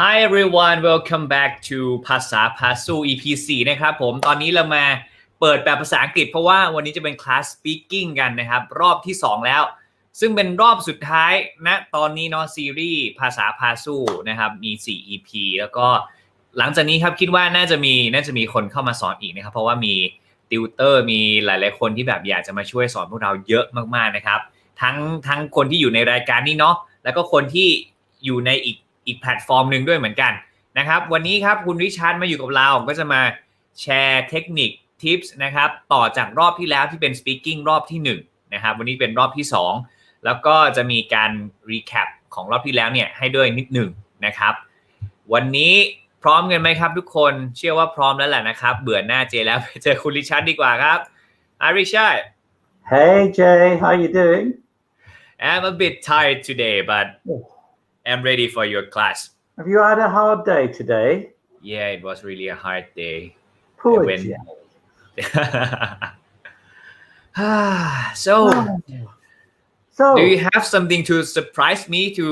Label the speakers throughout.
Speaker 1: Hi everyone, welcome back to ภาษาพาสู EP 4นะครับผมตอนนี้เรามาเปิดแบบภาษาอังกฤษเพราะว่าวันนี้จะเป็นคลาส speaking กันนะครับรอบที่2แล้วซึ่งเป็นรอบสุดท้ายนะตอนนี้เนาะซีรีส์ภาษาพาสูนะครับมี4 EP แล้วก็หลังจากนี้ครับคิดว่าน่าจะมีคนเข้ามาสอนอีกนะครับเพราะว่ามีติวเตอร์มีหลายๆคนที่แบบอยากจะมาช่วยสอนพวกเราเยอะมากๆนะครับทั้งคนที่อยู่ในรายการนี้เนาะแล้วก็คนที่อยู่ในอีกแพลตฟอร์มหนึ่งด้วยเหมือนกันนะครับวันนี้ครับคุณริชาร์ดมาอยู่กับเราก็จะมาแชร์เทคนิคทิปส์นะครับต่อจากรอบที่แล้วที่เป็น speaking รอบที่1นะครับวันนี้เป็นรอบที่2แล้วก็จะมีการ recap ของรอบที่แล้วเนี่ยให้ด้วยนิดหนึ่งนะครับวันนี้พร้อมกันไหมครับทุกคนเชื่อว่าพร้อมแล้วแหละนะครับเบื่อหน้าเจแล้วไปเจอคุณริชาร์ดดีกว่าครับRichard
Speaker 2: Hey Jay, how you doing?
Speaker 1: I'm a bit tired today but I'm ready for your class.
Speaker 2: Have you had a hard day today?
Speaker 1: Yeah, it was really a hard day.
Speaker 2: Poor Jay.
Speaker 1: So, do you have something to surprise me to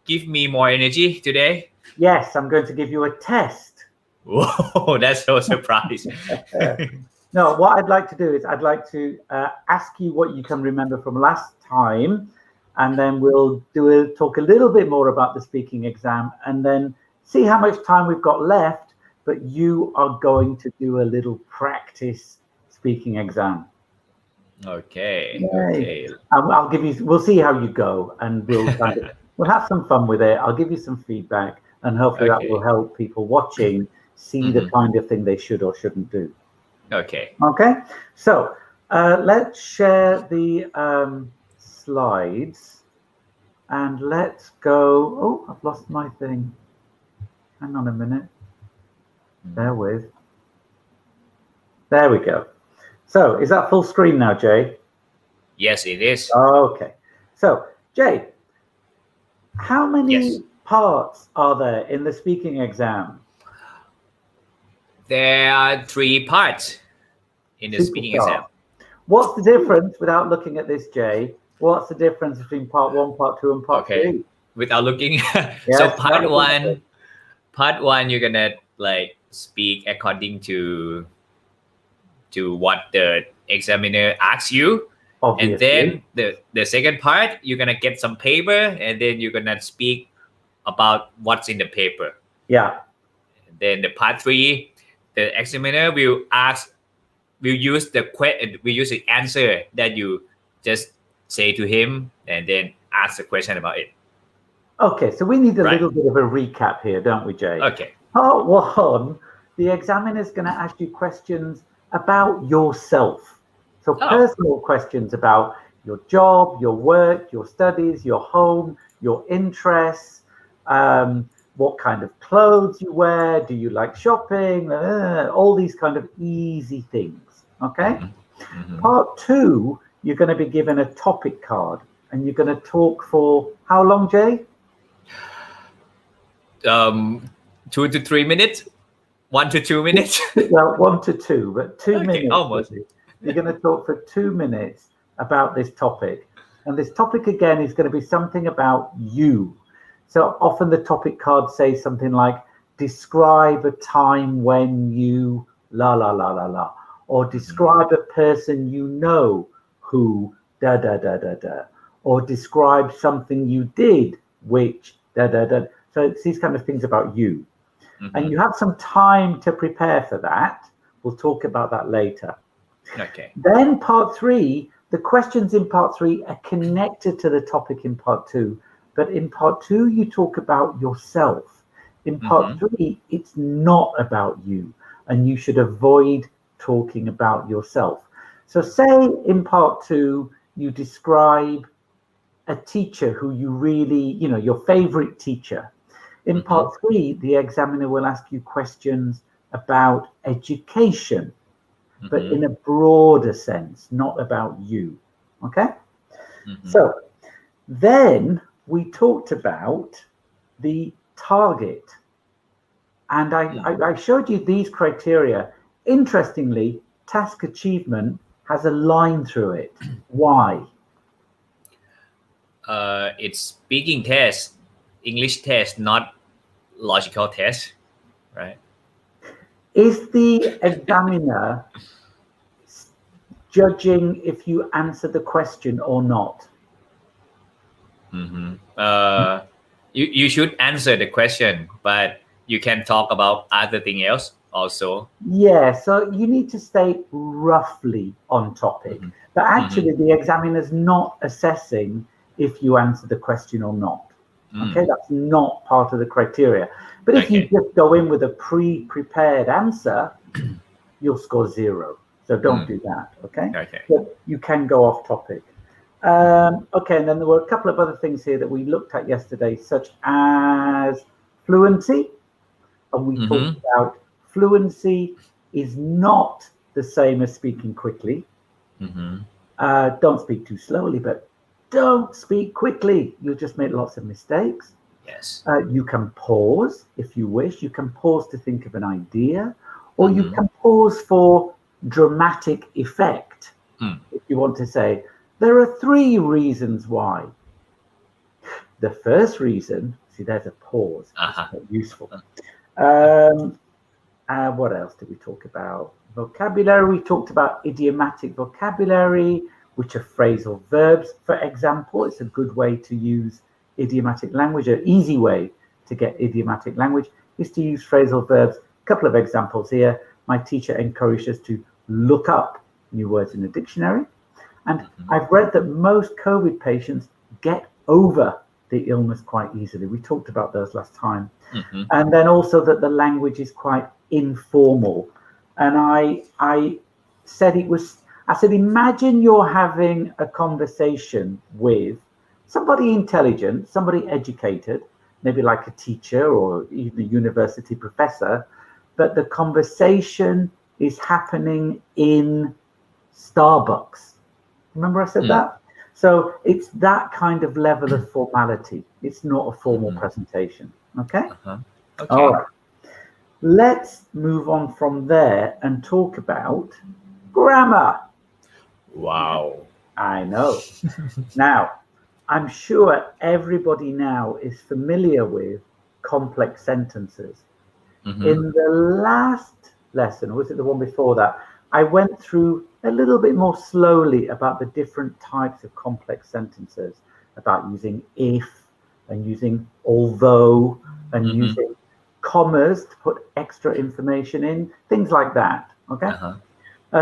Speaker 1: give me more energy today?
Speaker 2: Yes, I'm going to give you a test.
Speaker 1: Whoa, that's so surprising.
Speaker 2: No, what I'd like to do is I'd like to ask you what you can remember from last time.And then we'll talk a little bit more about the speaking exam and then see how much time we've got left, but you are going to do a little practice speaking exam.
Speaker 1: Okay.
Speaker 2: We'll see how you go and we'll have some fun with it. I'll give you some feedback and hopefully that will help people watching see the kind of thing they should or shouldn't do.
Speaker 1: Okay.
Speaker 2: So let's share the slides and let's go. Oh, I've lost my thing. Hang on a minute. There we go. So is that full screen now, Jay?
Speaker 1: Yes, it is.
Speaker 2: Okay. So Jay, how many parts are there in the speaking exam?
Speaker 1: There are 3 parts in the speaking exam.
Speaker 2: What's the difference without looking at this, Jay?What's the difference between part 1, part 2, and part 3?
Speaker 1: Without looking, so part one, you're gonna like speak according to what the examiner asks you,
Speaker 2: Obviously.
Speaker 1: and then the second part, you're gonna get some paper, and then you're gonna speak about what's in the paper.
Speaker 2: Yeah.
Speaker 1: And then the part 3, the examiner will use the answer that you just.say to him and then ask the question about it.
Speaker 2: Okay, so we need a little bit of a recap here, don't we, Jay?
Speaker 1: Okay.
Speaker 2: Part 1, the examiner is going to ask you questions about yourself. So personal questions about your job, your work, your studies, your home, your interests, what kind of clothes you wear, do you like shopping, all these kind of easy things, okay? Mm-hmm. Part 2,you're going to be given a topic card and you're going to talk for how long, Jay?
Speaker 1: 2 to 3 minutes. 1 to 2 minutes.
Speaker 2: Well, 1 to 2, but 2 minutes.
Speaker 1: Almost.
Speaker 2: You're going to talk for 2 minutes about this topic. And this topic again is going to be something about you. So often the topic cards say something like, describe a time when you la la la la la, or describe a person you know.who da da da da da, or describe something you did which da da da. So it's these kind of things about you. And you have some time to prepare for that. We'll talk about that later.
Speaker 1: Okay.
Speaker 2: Then part 3, the questions in part 3 are connected to the topic in part 2. But in part 2, you talk about yourself. In part 3, it's not about you. And you should avoid talking about yourself.So say in part 2, you describe a teacher who you really, your favorite teacher. In part 3, the examiner will ask you questions about education, but in a broader sense, not about you. Okay? So then we talked about the target. And I showed you these criteria. Interestingly, task achievement,has a line through it. Why?
Speaker 1: It's speaking test, English test, not logical test, right?
Speaker 2: Is the examiner judging if you answer the question or not?
Speaker 1: You should answer the question, but you can talk about other thing else also.
Speaker 2: Yeah, so you need to stay roughly on topic. But actually, the examiner's not assessing if you answer the question or not. Okay, that's not part of the criteria. But if you just go in with a pre-prepared answer, you'll score 0. So don't do that, okay? But you can go off topic. Okay, and then there were a couple of other things here that we looked at yesterday, such as fluency. And we talked about fluency is not the same as speaking quickly. Don't speak too slowly, but don't speak quickly. You'll just make lots of mistakes.
Speaker 1: Yes.
Speaker 2: You can pause if you wish. You can pause to think of an idea, or you can pause for dramatic effect. If you want to say, there are 3 reasons why. The first reason, see, there's a pause. It's quite useful. What else did we talk about? Vocabulary. We talked about idiomatic vocabulary, which are phrasal verbs. For example, it's a good way to use idiomatic language. An easy way to get idiomatic language is to use phrasal verbs. A couple of examples here. My teacher encouraged us to look up new words in the dictionary. And I've read that most COVID patients get over the illness quite easily. We talked about those last time. And then also that the language is quite informal. And I said imagine you're having a conversation with somebody intelligent, somebody educated, maybe like a teacher or even a university professor, but the conversation is happening in Starbucks. Remember I said that? So it's that kind of level of formality. It's not a formal presentation. Okay?
Speaker 1: Okay.
Speaker 2: All right. Let's move on from there and talk about grammar.
Speaker 1: Wow.
Speaker 2: I know. Now, I'm sure everybody now is familiar with complex sentences. In the last lesson, or was it the one before that, I went through a little bit more slowly about the different types of complex sentences, about using if and using although and using commas to put extra information in, things like that, okay?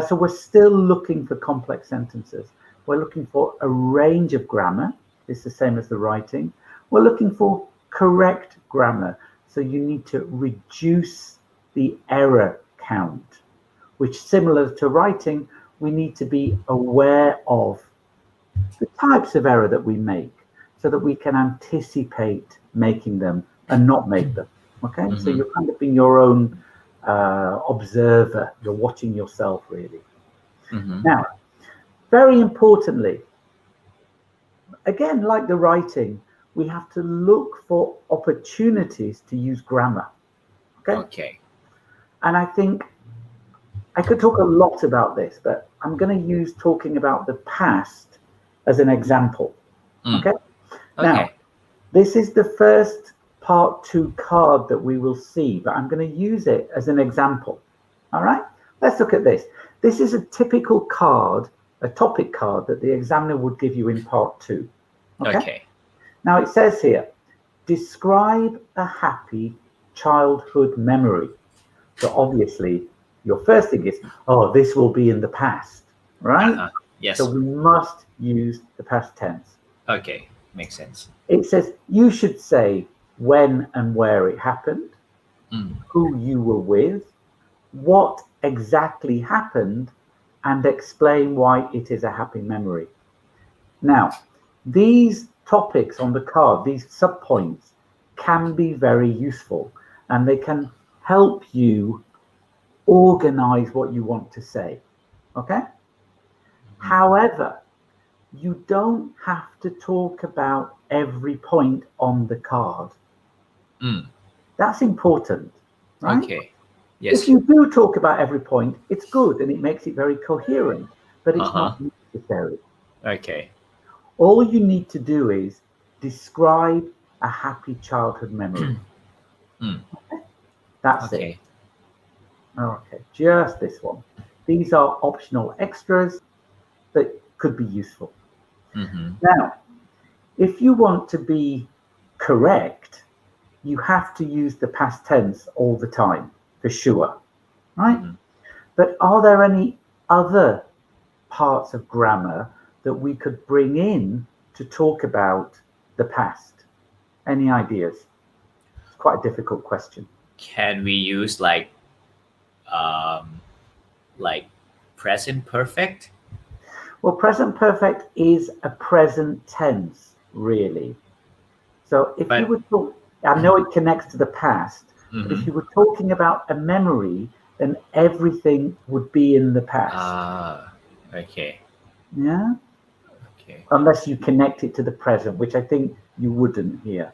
Speaker 2: So we're still looking for complex sentences. We're looking for a range of grammar. It's the same as the writing. We're looking for correct grammar. So you need to reduce the error count, which, similar to writing, we need to be aware of the types of error that we make so that we can anticipate making them and not make them. Okay, so you're kind of being your own observer. You're watching yourself, really. Now, very importantly, again, like the writing, we have to look for opportunities to use grammar. Okay. And I think I could talk a lot about this, but I'm going to use talking about the past as an example. Okay. Now, this is the first part 2 card that we will see, but I'm going to use it as an example. All right, let's look at this. This is a typical card, a topic card that the examiner would give you in part 2. Okay. Now it says here, describe a happy childhood memory. So obviously your first thing is, oh, this will be in the past, right?
Speaker 1: Yes.
Speaker 2: So we must use the past tense.
Speaker 1: Okay, makes sense.
Speaker 2: It says you should say when and where it happened, who you were with, what exactly happened, and explain why it is a happy memory. Now, these topics on the card, these subpoints, can be very useful, and they can help you organize what you want to say. Okay? However, you don't have to talk about every point on the card. That's important, right?
Speaker 1: Okay. Yes.
Speaker 2: If you do talk about every point, it's good and it makes it very coherent, but it's not necessary.
Speaker 1: Okay.
Speaker 2: All you need to do is describe a happy childhood memory. That's
Speaker 1: Okay.
Speaker 2: it. Okay, just this one. These are optional extras that could be useful. Now, if you want to be correct, you have to use the past tense all the time, for sure, right? But are there any other parts of grammar that we could bring in to talk about the past? Any ideas? It's quite a difficult question.
Speaker 1: Can we use like present perfect?
Speaker 2: Well, present perfect is a present tense, really. So if you were talking, I know it connects to the past, but if you were talking about a memory, then everything would be in the past.
Speaker 1: Okay.
Speaker 2: Yeah?
Speaker 1: Okay.
Speaker 2: Unless you connect it to the present, which I think you wouldn't here.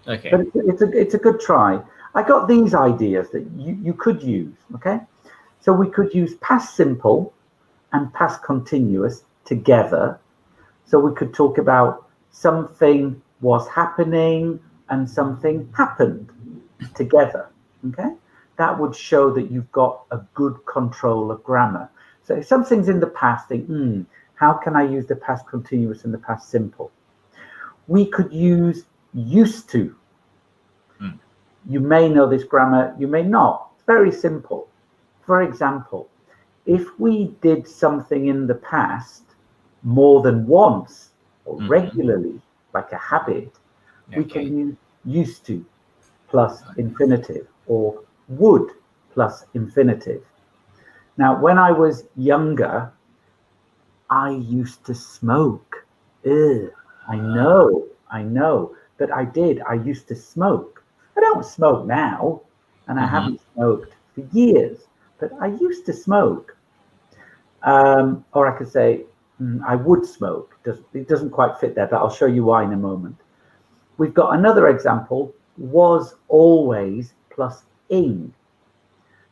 Speaker 1: Okay.
Speaker 2: But it's a good try. I got these ideas that you could use, okay? So we could use past simple and past continuous together. So we could talk about something was happening and something happened together, okay? That would show that you've got a good control of grammar. So if something's in the past, think, how can I use the past continuous and the past simple? We could use used to. You may know this grammar, you may not. It's very simple. For example, if we did something in the past more than once or regularly, like a habit, we can use used to plus infinitive or would plus infinitive. Now, when I was younger, I used to smoke. I know, but I used to smoke. I don't smoke now, and I haven't smoked for years, but I used to smoke. Or I could say, I would smoke. It doesn't quite fit there, but I'll show you why in a moment. We've got another example, was always plus ing.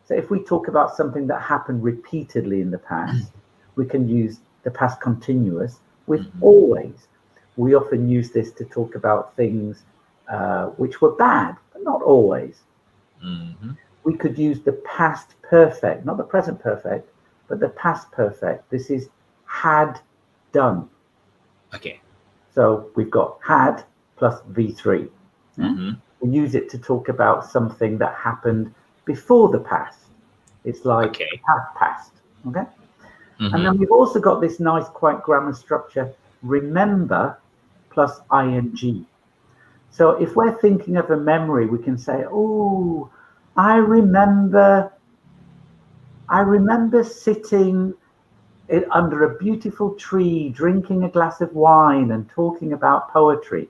Speaker 2: So if we talk about something that happened repeatedly in the past, we can use the past continuous with always. We often use this to talk about things which were bad, but not always. We could use the past perfect, not the present perfect, but the past perfect. This is had done.
Speaker 1: Okay.
Speaker 2: So we've got had plus V3. We use it to talk about something that happened before the past. It's like past. Okay. And then we've also got this nice, quite grammar structure, remember plus ing. So if we're thinking of a memory, we can say, oh, I remember sitting under a beautiful tree, drinking a glass of wine and talking about poetry.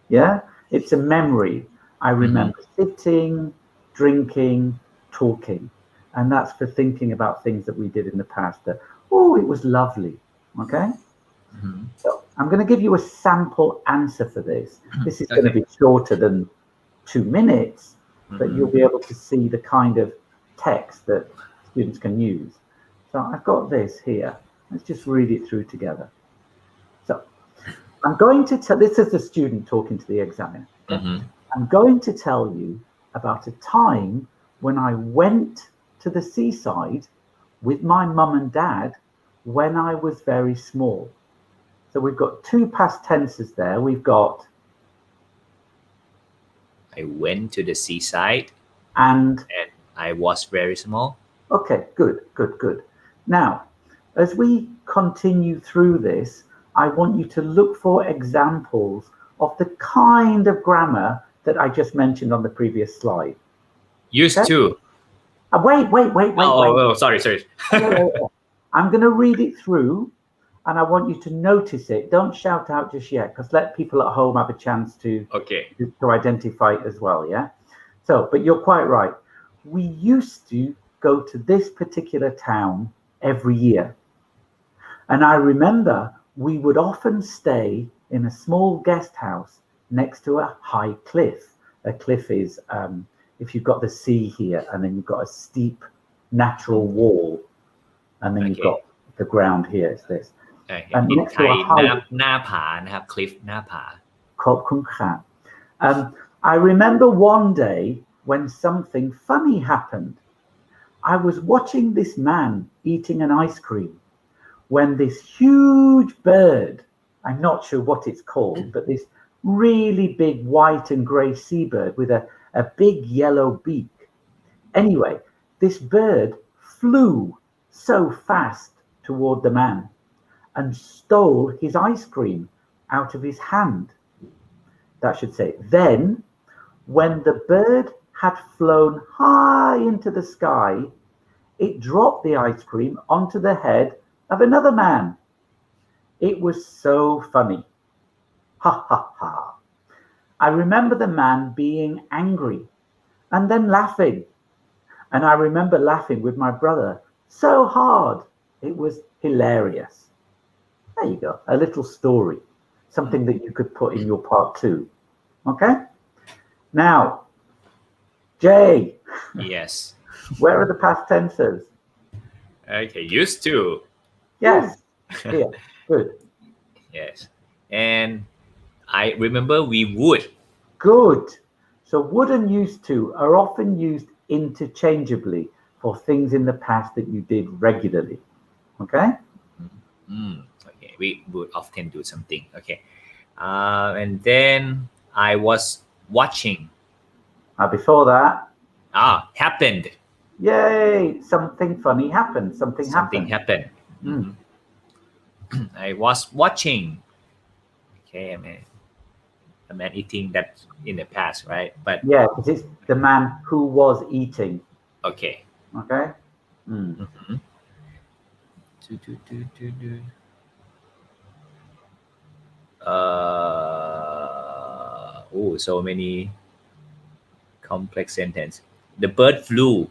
Speaker 2: Yeah, it's a memory. I remember sitting, drinking, talking. And that's for thinking about things that we did in the past that, oh, it was lovely. Okay. So I'm going to give you a sample answer for this. This is going to be shorter than 2 minutes, but you'll be able to see the kind of text that students can use. So I've got this here. Let's just read it through together. So I'm going to tell, this is the student talking to the examiner. Okay? I'm going to tell you about a time when I went to the seaside with my mum and dad when I was very small. So we've got two past tenses there. We've got
Speaker 1: I went to the seaside
Speaker 2: and
Speaker 1: I was very small.
Speaker 2: Okay, good. Now, as we continue through this, I want you to look for examples of the kind of grammar that I just mentioned on the previous slide.
Speaker 1: Used to.
Speaker 2: Wait.
Speaker 1: Oh, sorry.
Speaker 2: I'm going to read it through, and I want you to notice it. Don't shout out just yet, because let people at home have a chance to identify it as well, yeah? So, but you're quite right. We used to go to this particular town every year. And I remember we would often stay in a small guest house next to a high cliff. A cliff is, if you've got the sea here, and then you've got a steep natural wall, and then you've got the ground here, it's this. And next to a high...
Speaker 1: หน้าผานะครับ cliff หน้าผา
Speaker 2: ขอบคุณครับ. I remember one day when something funny happened. I was watching this man eating an ice cream when this huge bird, I'm not sure what it's called, but this really big white and grey seabird with a big yellow beak. Anyway, this bird flew so fast toward the man and stole his ice cream out of his hand. That should say, then, when the bird had flown high into the sky, it dropped the ice cream onto the head of another man. It was so funny. Ha ha ha. I remember the man being angry and then laughing. And I remember laughing with my brother so hard. It was hilarious. There you go. A little story. Something that you could put in your part 2. Okay? Now, Jay.
Speaker 1: Yes.
Speaker 2: Where are the past tenses?
Speaker 1: Okay, used to.
Speaker 2: Yes. Here. Good.
Speaker 1: Yes. And I remember we would.
Speaker 2: Good. So would and used to are often used interchangeably for things in the past that you did regularly. Okay?
Speaker 1: Okay, we would often do something. Okay. And then I was watching.
Speaker 2: Before that,
Speaker 1: happened.
Speaker 2: yay, something funny happened. Something
Speaker 1: happened. I was watching. Okay, I mean eating that in the past, right? But
Speaker 2: yeah, because it's the man who was eating.
Speaker 1: Okay.
Speaker 2: Okay.
Speaker 1: So many complex sentence. The bird flew.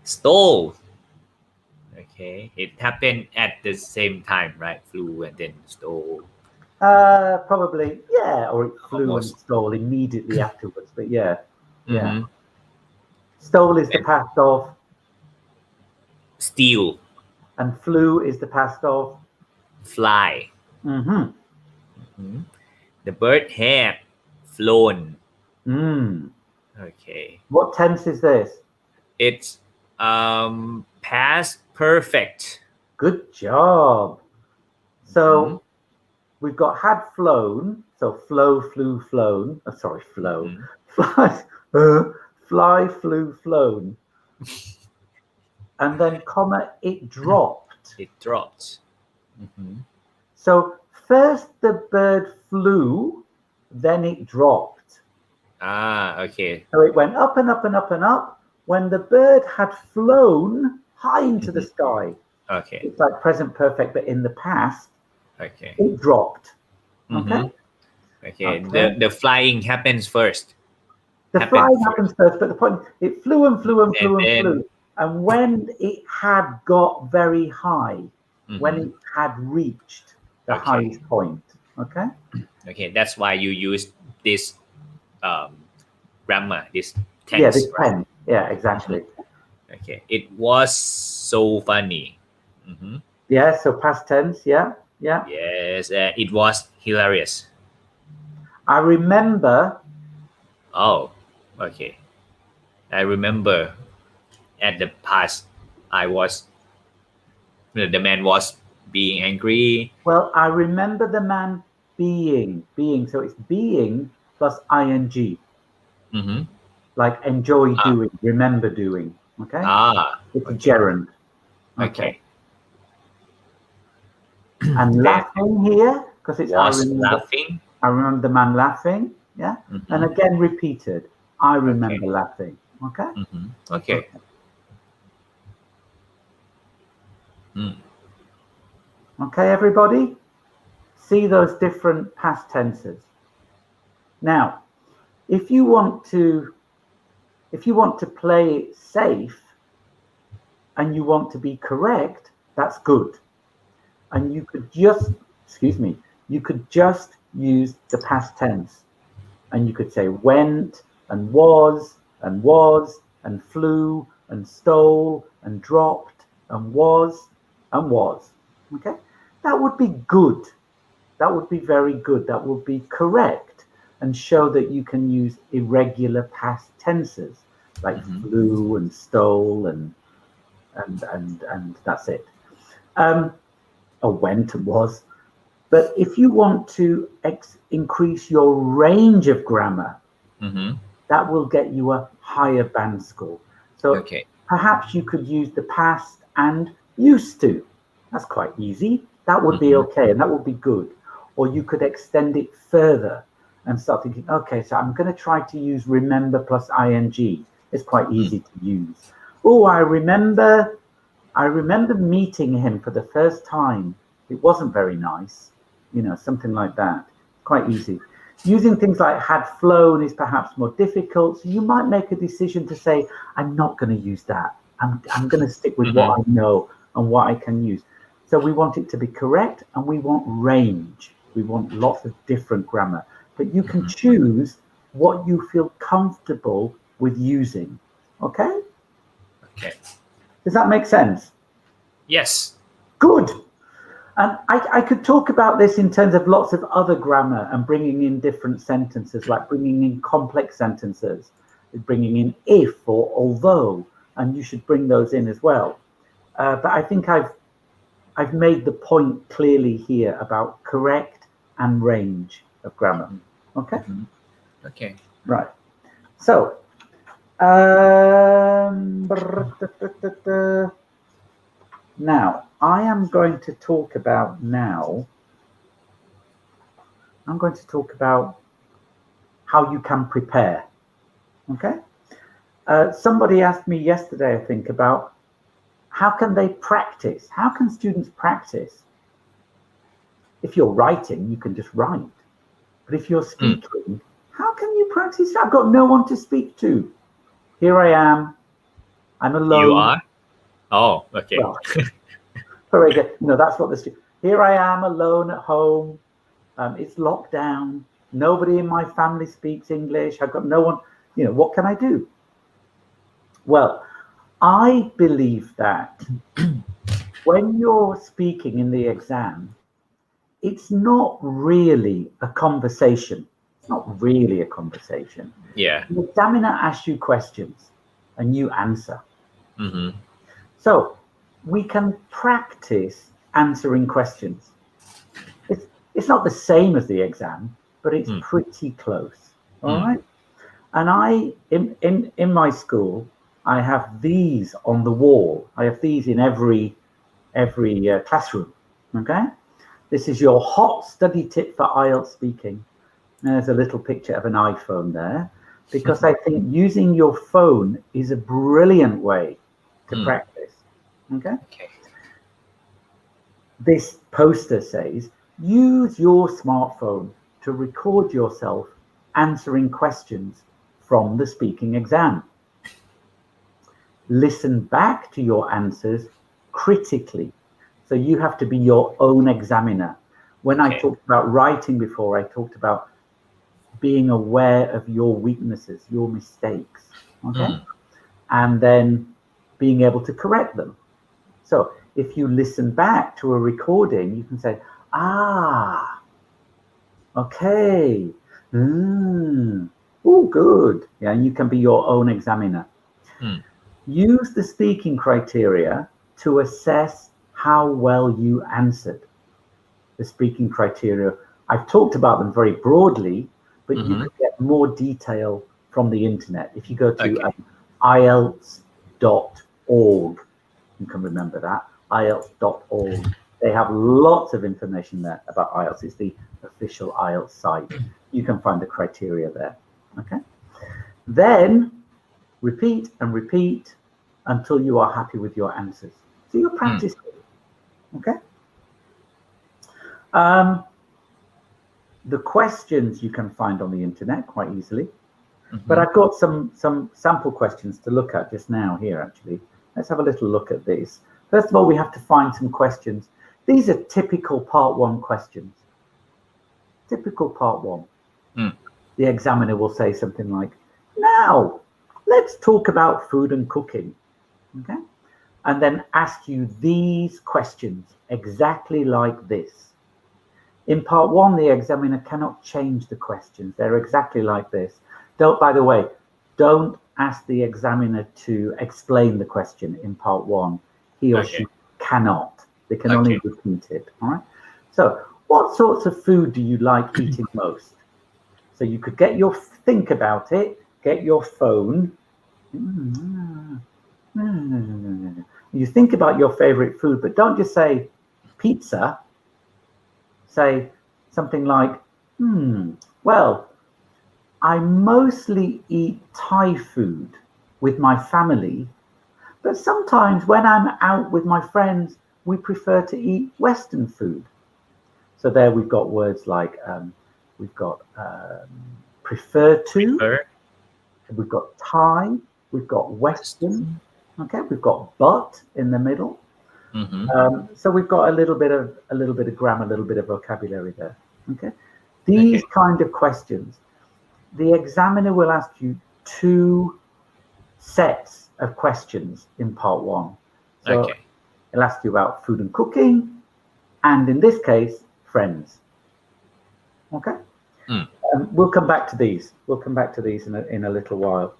Speaker 1: Stole. Okay, it happened at the same time, right? Flew and then stole.
Speaker 2: Probably, yeah, or it flew
Speaker 1: Almost.
Speaker 2: and stole immediately afterwards. But yeah. Stole is the past of,
Speaker 1: Steal.
Speaker 2: and flew is the past of.
Speaker 1: Fly. The bird had flown. Okay.
Speaker 2: What tense is this?
Speaker 1: It's past perfect.
Speaker 2: Good job. So we've got had flown. So flow, flew, flown. Oh, sorry, flow. Fly, flew, flown. And then comma, it dropped.
Speaker 1: It dropped.
Speaker 2: So first the bird flew, then it dropped.
Speaker 1: Okay.
Speaker 2: So it went up and up and up and up. When the bird had flown high into the sky,
Speaker 1: Okay.
Speaker 2: it's like present perfect, but in the past,
Speaker 1: Okay.
Speaker 2: it dropped. Okay.
Speaker 1: Okay. The flying happens first.
Speaker 2: The
Speaker 1: Happened
Speaker 2: flying
Speaker 1: first.
Speaker 2: happens first, but the point, it flew and flew and flew and
Speaker 1: then-
Speaker 2: flew. And when it had got very high, when it had reached the
Speaker 1: Okay.
Speaker 2: highest point, okay?
Speaker 1: Okay, that's why you use this grammar, this tense.
Speaker 2: Yeah, this pen. Yeah, exactly.
Speaker 1: Okay, it was so funny.
Speaker 2: Yeah, so past tense, yeah.
Speaker 1: Yes, it was hilarious.
Speaker 2: I remember,
Speaker 1: Oh, okay. I remember at the past, the man was being angry.
Speaker 2: well, I remember the man being. So it's being plus ing, like enjoy doing, remember doing, okay? It's
Speaker 1: okay.
Speaker 2: gerund.
Speaker 1: Okay.
Speaker 2: And laughing here, because it's
Speaker 1: Was laughing.
Speaker 2: I remember the man laughing, yeah? And again repeated, I remember laughing, okay?
Speaker 1: Okay.
Speaker 2: Okay, everybody? See those different past tenses. Now, if you want to play it safe and you want to be correct, that's good. And you could just use the past tense. And you could say went and was and flew and stole and dropped and was. Okay? That would be good. that would be very good. That would be correct and show that you can use irregular past tenses like flew and stole and that's it. Or went and was. But if you want to increase your range of grammar, that will get you a higher band score. So perhaps you could use the past and used to. That's quite easy. That would be okay, and that would be good. Or you could extend it further and start thinking, okay, so I'm going to try to use remember plus ing. It's quite easy to use. Oh, I remember meeting him for the first time. It wasn't very nice, something like that. Quite easy. Using things like had flown is perhaps more difficult. So you might make a decision to say, I'm not going to use that. I'm going to stick with what I know and what I can use. So we want it to be correct, and we want range. We want lots of different grammar. But you can choose what you feel comfortable with using. Okay?
Speaker 1: Okay.
Speaker 2: Does that make sense?
Speaker 1: Yes.
Speaker 2: Good. And I could talk about this in terms of lots of other grammar and bringing in different sentences, like bringing in complex sentences, bringing in if or although, and you should bring those in as well. But I think I've made the point clearly here about correct and range of grammar. Okay?
Speaker 1: Okay.
Speaker 2: Right. So, now, I am going to talk about how you can prepare. Okay? Somebody asked me yesterday, I think, about how can they practice? How can students practice? If you're writing, you can just write. But if you're speaking, how can you practice? I've got no one to speak to. Here I am. I'm alone.
Speaker 1: You are? Oh, okay.
Speaker 2: Well, very good. No, that's what this. Here I am alone at home. It's locked down. Nobody in my family speaks English. I've got no one. What can I do? Well, I believe that when you're speaking in the exam, it's not really a conversation. It's not really a conversation.
Speaker 1: Yeah.
Speaker 2: The examiner asks you questions and you answer. So we can practice answering questions. It's not the same as the exam, but it's pretty close. All right. And in my school, I have these on the wall. I have these in every classroom. Okay. This is your hot study tip for IELTS speaking. There's a little picture of an iPhone there, because I think using your phone is a brilliant way to practice. Okay. This poster says, use your smartphone to record yourself answering questions from the speaking exam. Listen back to your answers critically. So you have to be your own examiner. When I talked about writing before, I talked about being aware of your weaknesses, your mistakes, okay? And then being able to correct them. So if you listen back to a recording, you can say, okay, oh, good. Yeah, and you can be your own examiner. Use the speaking criteria to assess how well you answered. The speaking criteria, I've talked about them very broadly, but you can get more detail from the internet. If you go to IELTS.org, you can remember that, IELTS.org. They have lots of information there about IELTS. It's the official IELTS site. You can find the criteria there. Okay. Then repeat and repeat until you are happy with your answers. So you're practicing. Okay. The questions you can find on the internet quite easily, but I've got some sample questions to look at just now here. Actually, let's have a little look at these. First of all, we have to find some questions. These are typical part 1 questions. Typical part 1. The examiner will say something like, now let's talk about food and cooking. Okay. And then ask you these questions exactly like this. In part 1, the examiner cannot change the questions. They're exactly like this. By the way, don't ask the examiner to explain the question in part 1. He or she cannot. They can only repeat it. All right. So, what sorts of food do you like eating most? So you could think about it, get your phone. You think about your favorite food, but don't just say pizza. Say something like, well, I mostly eat Thai food with my family, but sometimes when I'm out with my friends, we prefer to eat Western food. So there we've got words like, we've got prefer to, we've got Thai, we've got Western, okay, we've got but in the middle. So we've got a little bit of grammar, a little bit of vocabulary there. Okay, these kind of questions, the examiner will ask you 2 sets of questions in part 1. So it'll ask you about food and cooking, and in this case, friends. Okay, we'll come back to these. We'll come back to these in a little while.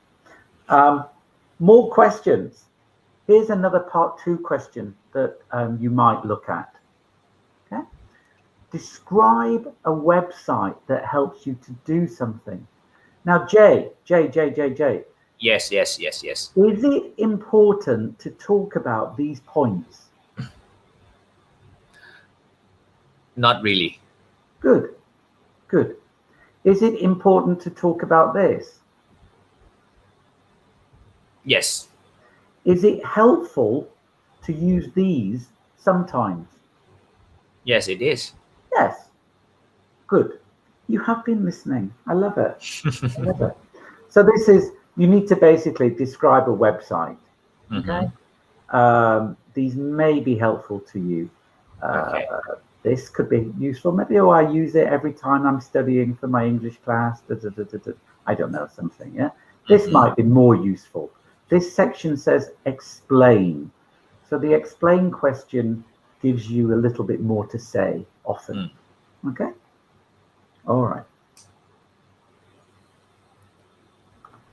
Speaker 2: More questions. Here's another part 2 question that you might look at. Okay? Describe a website that helps you to do something. Now, Jay.
Speaker 1: Yes.
Speaker 2: Is it important to talk about these points?
Speaker 1: Not really.
Speaker 2: Good. Is it important to talk about this?
Speaker 1: Yes.
Speaker 2: Is it helpful to use these sometimes?
Speaker 1: Yes, it is.
Speaker 2: Yes. Good. You have been listening. I love it. So this is, you need to basically describe a website. Okay. These may be helpful to you. This could be useful. Maybe I use it every time I'm studying for my English class. I don't know, something. Yeah. This might be more useful. This section says explain. So the explain question gives you a little bit more to say often. Okay? All right.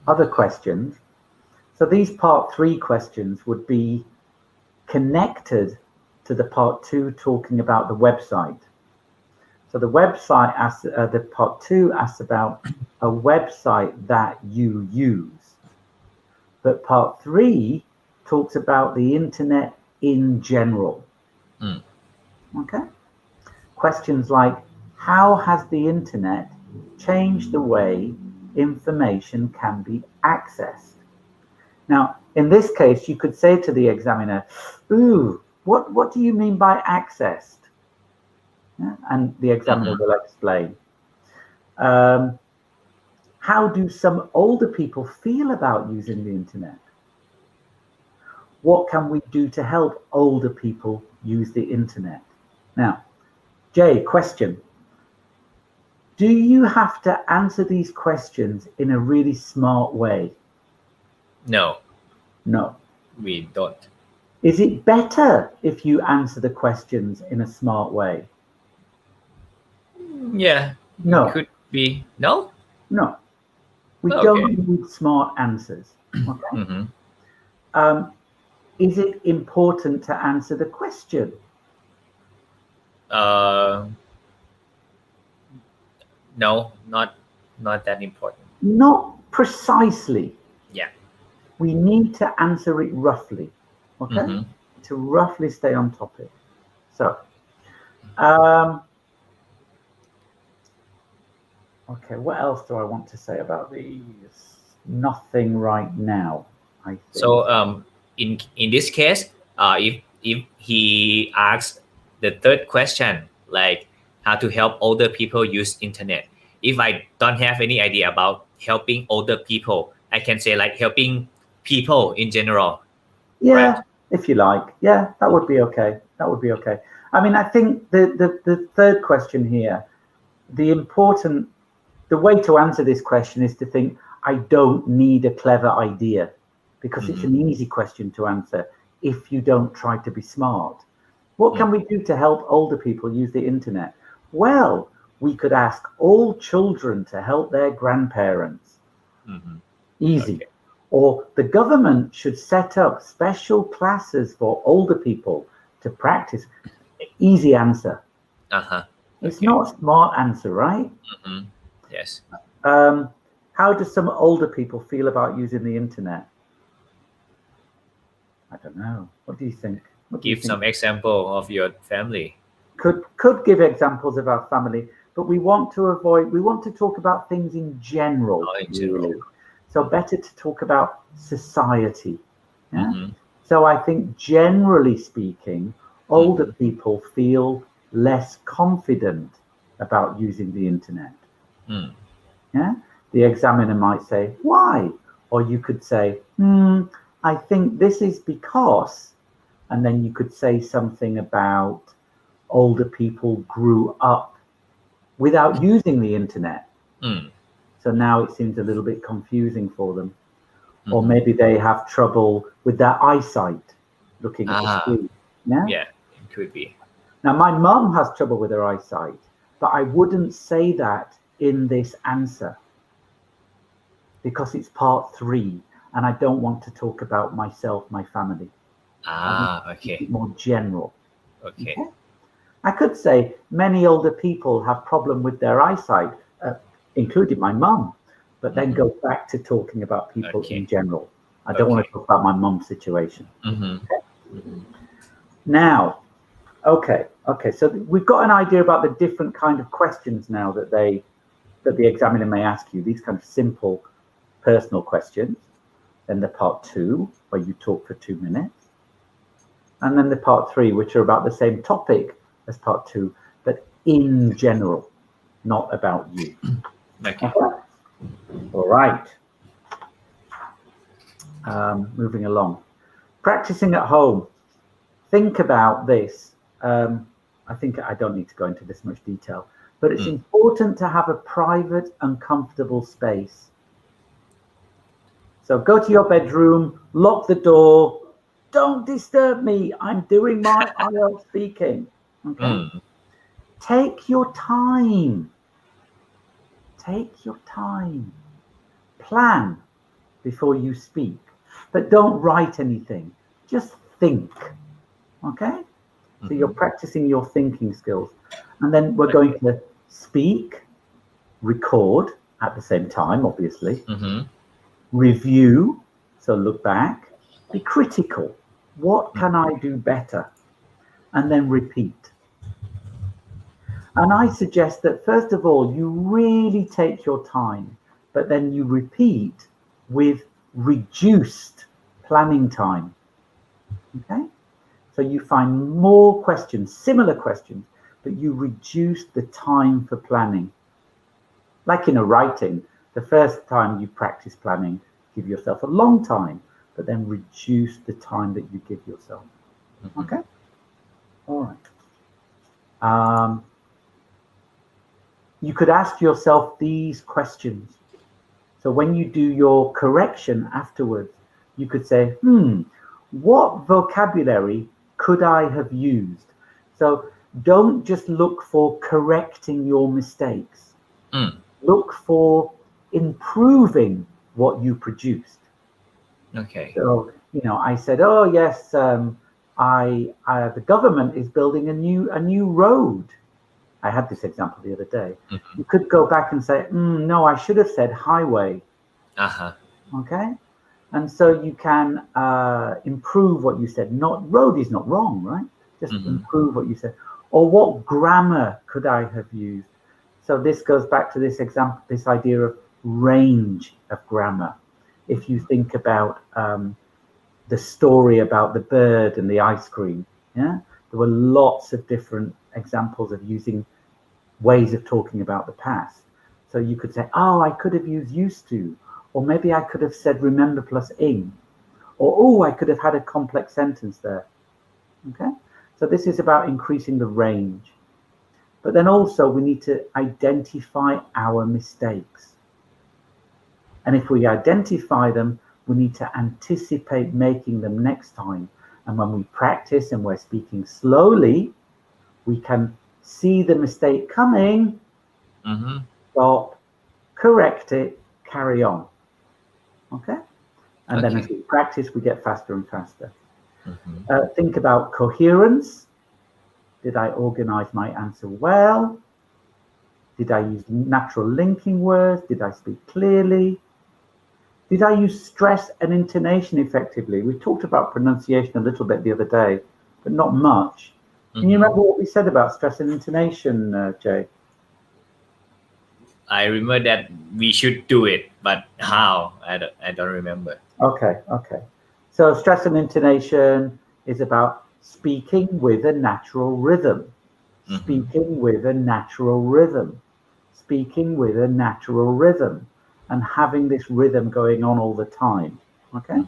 Speaker 2: Other questions. So these part 3 questions would be connected to the part 2 talking about the website. So the website asks, the part 2 asks about a website that you use. But part 3 talks about the internet in general. Okay? Questions like, how has the internet changed the way information can be accessed? Now, in this case, you could say to the examiner, what do you mean by accessed? Yeah? And the examiner will explain. How do some older people feel about using the internet? What can we do to help older people use the internet? Now, Jay, question. Do you have to answer these questions in a really smart way?
Speaker 1: No.
Speaker 2: No.
Speaker 1: We don't.
Speaker 2: Is it better if you answer the questions in a smart way?
Speaker 1: Yeah.
Speaker 2: No.
Speaker 1: Could be. No?
Speaker 2: No. We don't need smart answers. Okay. Is it important to answer the question?
Speaker 1: No, not that important.
Speaker 2: Not precisely.
Speaker 1: Yeah.
Speaker 2: We need to answer it roughly. Okay. To roughly stay on topic. So, okay, what else do I want to say about these? Nothing right now, I think.
Speaker 1: So, in this case, if he asks the third question, like how to help older people use internet, if I don't have any idea about helping older people, I can say like helping people in general.
Speaker 2: Yeah,
Speaker 1: right?
Speaker 2: If you like. Yeah, that would be okay. That would be okay. I mean, I think the third question here, the way to answer this question is to think, I don't need a clever idea, because it's an easy question to answer if you don't try to be smart. What can we do to help older people use the internet? Well, we could ask all children to help their grandparents. Easy.
Speaker 1: Okay.
Speaker 2: Or the government should set up special classes for older people to practice. Easy answer. It's
Speaker 1: Okay.
Speaker 2: not a smart answer, right?
Speaker 1: Yes.
Speaker 2: How do some older people feel about using the internet? I don't know. What do you think? What do you
Speaker 1: Give
Speaker 2: think?
Speaker 1: some example of your family.
Speaker 2: Could give examples of our family, but we want to talk about things in general.
Speaker 1: In general.
Speaker 2: Really. So better to talk about society. Yeah? So I think generally speaking, older people feel less confident about using the internet. Yeah? The examiner might say, why? Or you could say, I think this is because, and then you could say something about older people grew up without using the internet. So now it seems a little bit confusing for them. Or maybe they have trouble with their eyesight looking at the screen.
Speaker 1: Yeah, it could be.
Speaker 2: Now, my mum has trouble with her eyesight, but I wouldn't say that in this answer because it's part 3 and I don't want to talk about myself, my family.
Speaker 1: Okay.
Speaker 2: More general.
Speaker 1: Okay.
Speaker 2: I could say many older people have problem with their eyesight, including my mum, but then go back to talking about people in general. I don't want to talk about my mum's situation. Now, okay. So we've got an idea about the different kind of questions now that the examiner may ask you. These kind of simple personal questions. Then the part 2, where you talk for 2 minutes. And then the part 3, which are about the same topic as part 2, but in general, not about you.
Speaker 1: Okay.
Speaker 2: All right. Moving along. Practicing at home. Think about this. I think I don't need to go into this much detail, but it's important to have a private and comfortable space. So go to your bedroom, lock the door. Don't disturb me. I'm doing my IELTS speaking. Okay. Take your time. Take your time. Plan before you speak, but don't write anything. Just think. Okay? So you're practicing your thinking skills. And then we're going to speak, record at the same time, obviously. Review, so look back. Be critical. What can I do better? And then repeat. And I suggest that first of all, you really take your time, but then you repeat with reduced planning time. Okay? So you find more questions, similar questions, but you reduce the time for planning. Like in a writing, the first time you practice planning, give yourself a long time, but then reduce the time that you give yourself. Okay? All right. You could ask yourself these questions. So when you do your correction afterwards, you could say, what vocabulary could I have used? So don't just look for correcting your mistakes. Look for improving what you produced.
Speaker 1: Okay.
Speaker 2: So, I said, oh yes, the government is building a new road. I had this example the other day. You could go back and say, no, I should have said highway. Okay? And so you can improve what you said. Road is not wrong, right? Just improve what you said. Or what grammar could I have used? So this goes back to this example, this idea of range of grammar. If you think about the story about the bird and the ice cream, yeah, there were lots of different examples of using ways of talking about the past. So you could say, oh, I could have used used to, or maybe I could have said remember plus ing, or oh, I could have had a complex sentence there. Okay, so this is about increasing the range. But then also we need to identify our mistakes. And if we identify them, we need to anticipate making them next time. And when we practice and we're speaking slowly, we can see the mistake coming, stop, correct it, carry on. Okay? And then as we practice, we get faster and faster. Think about coherence. Did I organize my answer well? Did I use natural linking words? Did I speak clearly? Did I use stress and intonation effectively? We talked about pronunciation a little bit the other day, but not much. Can you remember what we said about stress and intonation, Jay?
Speaker 1: I remember that we should do it, but how? I don't remember.
Speaker 2: Okay. So stress and intonation is about speaking with a natural rhythm. Speaking with a natural rhythm. Speaking with a natural rhythm. And having this rhythm going on all the time. Okay?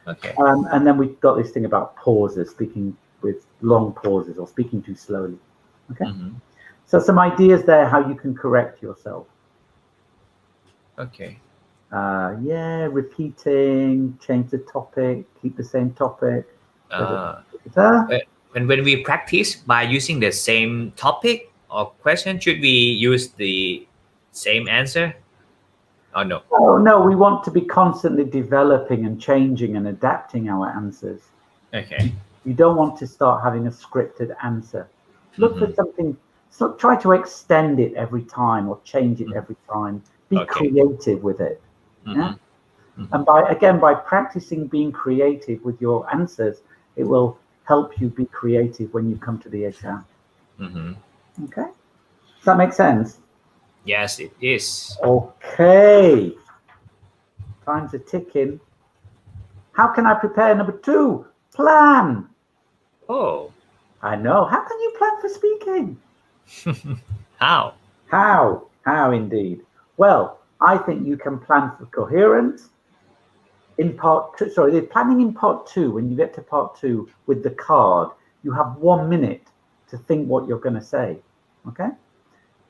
Speaker 1: Okay.
Speaker 2: And then we've got this thing about pauses, speaking with long pauses or speaking too slowly. Okay? So some ideas there how you can correct yourself.
Speaker 1: Okay.
Speaker 2: Repeating, change the topic, keep the same topic.
Speaker 1: When we practice by using the same topic or question, should we use the same answer? Oh no.
Speaker 2: Oh no, we want to be constantly developing and changing and adapting our answers.
Speaker 1: Okay.
Speaker 2: You don't want to start having a scripted answer. Look for something, so try to extend it every time or change it every time. Be creative with it. Yeah? And by practicing being creative with your answers, it will help you be creative when you come to the exam. Okay? Does that make sense?
Speaker 1: Yes, it is.
Speaker 2: Okay. Time's a ticking. How can I prepare? Number 2, plan.
Speaker 1: Oh.
Speaker 2: I know. How can you plan for speaking?
Speaker 1: How?
Speaker 2: How indeed. Well, I think you can plan for coherence in part 2. Sorry, they're planning in part 2. When you get to part 2 with the card, you have 1 minute to think what you're going to say. Okay?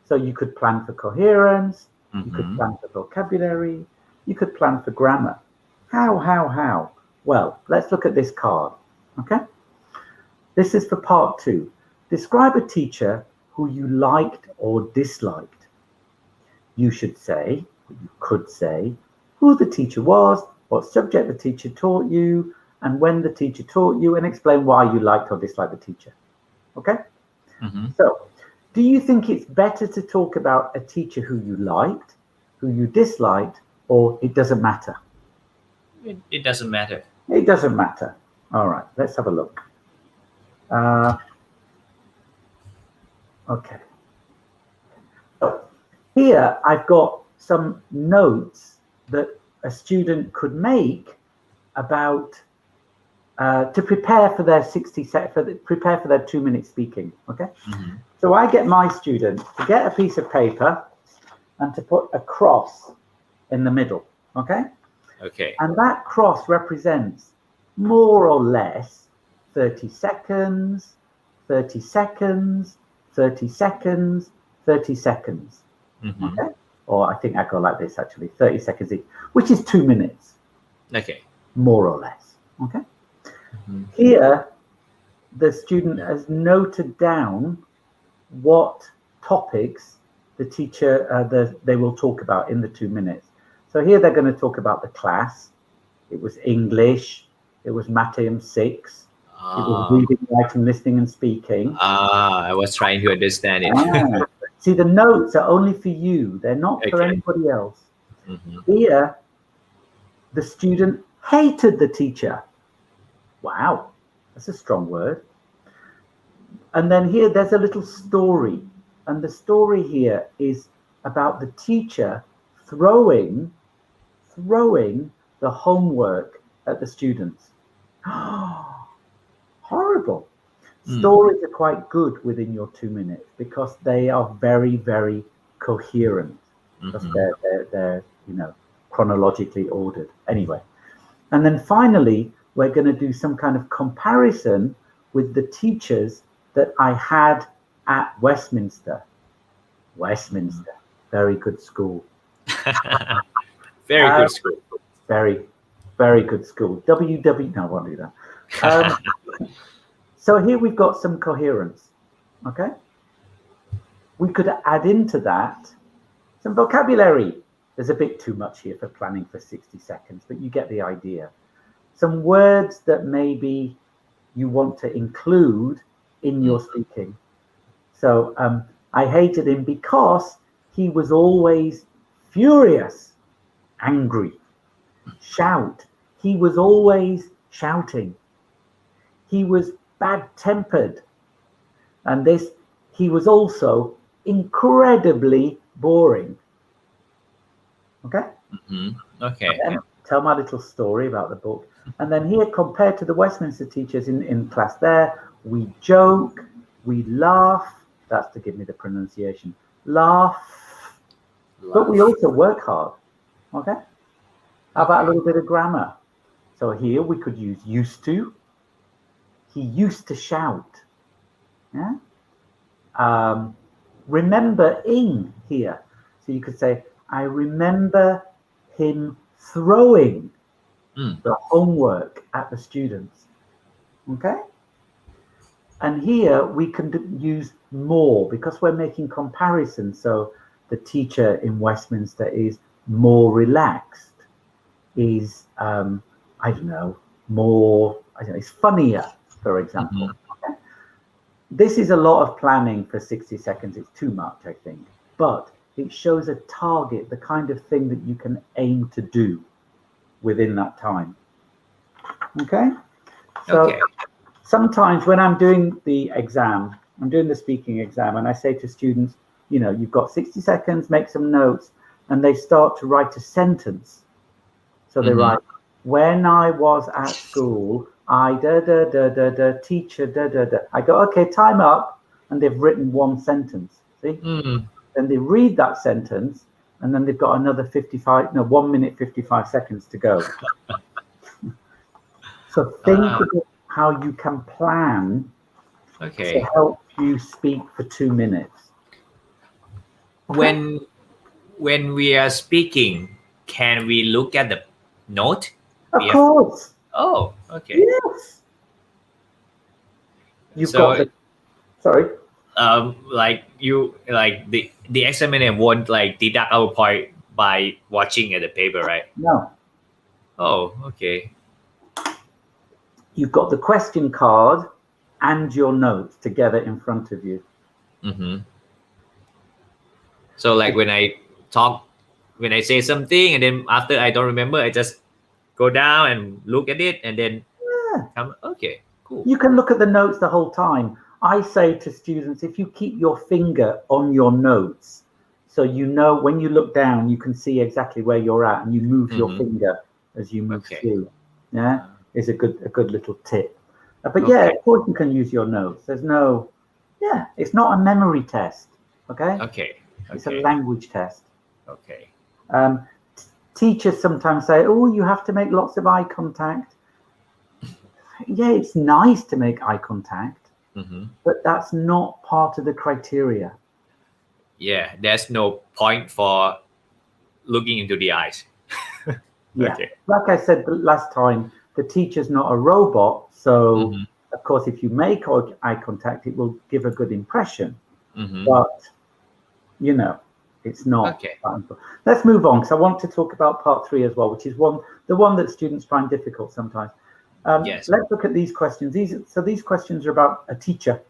Speaker 2: So you could plan for coherence, you could plan for vocabulary, you could plan for grammar. How? Well, let's look at this card. Okay? This is for part 2. Describe a teacher who you liked or disliked. You should say, you could say, who the teacher was, what subject the teacher taught you, and when the teacher taught you, and explain why you liked or disliked the teacher. Okay? So, do you think it's better to talk about a teacher who you liked, who you disliked, or it doesn't matter?
Speaker 1: It doesn't matter.
Speaker 2: It doesn't matter. All right, let's have a look. Okay. So here I've got some notes that a student could make about to prepare for their prepare for their 2-minute speaking. Okay. So I get my students to get a piece of paper and to put a cross in the middle. Okay.
Speaker 1: Okay.
Speaker 2: And that cross represents more or less 30 seconds, 30 seconds, 30 seconds, 30 seconds. Okay. Or I think I go like this actually, 30 seconds each, which is 2 minutes.
Speaker 1: Okay.
Speaker 2: More or less. Okay. Here, the student has noted down what topics the teacher, they will talk about in the 2 minutes. So here they're going to talk about the class. It was English. It was Matheum 6. It was reading, writing, listening, and speaking.
Speaker 1: I was trying to understand it.
Speaker 2: See, the notes are only for you. They're not for anybody else. Here, the student hated the teacher. Wow, that's a strong word. And then here, there's a little story. And the story here is about the teacher throwing the homework at the students. Horrible. Stories are quite good within your 2 minutes because they are very, very coherent. Because they're chronologically ordered. Anyway. And then finally, we're going to do some kind of comparison with the teachers that I had at Westminster. Very good school.
Speaker 1: Very good school.
Speaker 2: Very, very good school. No, I won't do that. So here we've got some coherence. Okay. we could add into that some vocabulary. There's a bit too much here for planning for 60 seconds, but you get the idea. Some words that maybe you want to include in your speaking. So I hated him because he was always furious, angry, shout. He was always shouting. He was bad-tempered. And he was also incredibly boring. Okay?
Speaker 1: Okay.
Speaker 2: And tell my little story about the book. And then here, compared to the Westminster teachers in class there, we joke, we laugh. That's to give me the pronunciation. Laugh. But we also work hard. Okay? How about a little bit of grammar? So here we could use used to. He used to shout. Yeah? Remembering here. So you could say, I remember him throwing the homework at the students. Okay? And here we can use more because we're making comparisons. So the teacher in Westminster is more relaxed, is, is funnier, for example. Okay? This is a lot of planning for 60 seconds. It's too much, I think. But it shows a target, the kind of thing that you can aim to do within that time. Okay? So sometimes when I'm doing the exam, I'm doing the speaking exam, and I say to students, you've got 60 seconds, make some notes, and they start to write a sentence. So they write, when I was at school, I teacher, I go, okay, time up, and they've written one sentence. See? Then they read that sentence, and then they've got another 1 minute, 55 seconds to go. So think about how you can plan to help you speak for 2 minutes.
Speaker 1: Okay? When we are speaking, can we look at the note?
Speaker 2: Of course.
Speaker 1: Oh, okay.
Speaker 2: Yes. Sorry. The examiner won't deduct our point by watching at the paper, right? No.
Speaker 1: Oh, okay.
Speaker 2: You've got the question card and your notes together in front of you.
Speaker 1: So when I say something and then after I don't remember, I just go down and look at it and then come. Okay, cool.
Speaker 2: You can look at the notes the whole time. I say to students, if you keep your finger on your notes, so when you look down, you can see exactly where you're at, and you move your finger as you move through. Yeah, is a good little tip. But of course you can use your notes. It's not a memory test. Okay. It's a language test.
Speaker 1: Okay.
Speaker 2: Teachers sometimes say, oh, you have to make lots of eye contact. Yeah, it's nice to make eye contact. But that's not part of the criteria.
Speaker 1: Yeah, there's no point for looking into the eyes.
Speaker 2: Like I said last time, the teacher's not a robot. So, of course, if you make eye contact, it will give a good impression. But, it's not.
Speaker 1: Okay.
Speaker 2: Let's move on, because I want to talk about part 3 as well, which is the one that students find difficult sometimes. Let's look at these questions. These questions are about a teacher.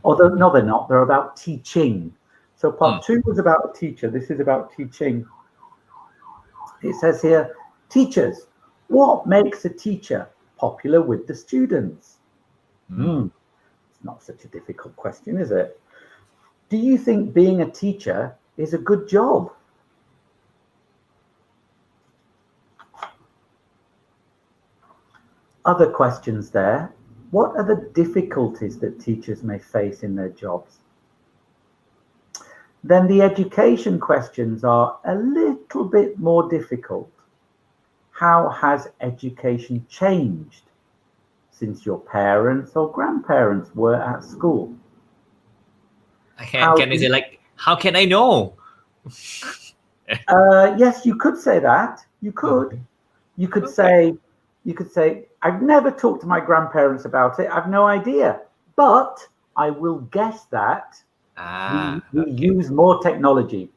Speaker 2: Although, no, they're not. They're about teaching. So part 2 was about a teacher. This is about teaching. It says here, teachers, what makes a teacher popular with the students? It's not such a difficult question, is it? Do you think being a teacher is a good job? Other questions there. What are the difficulties that teachers may face in their jobs? Then the education questions are a little bit more difficult. How has education changed since your parents or grandparents were at school?
Speaker 1: Can I say how can I know?
Speaker 2: Yes, you could say that. You could. You could say, I've never talked to my grandparents about it. I've no idea. But I will guess that We use more technology.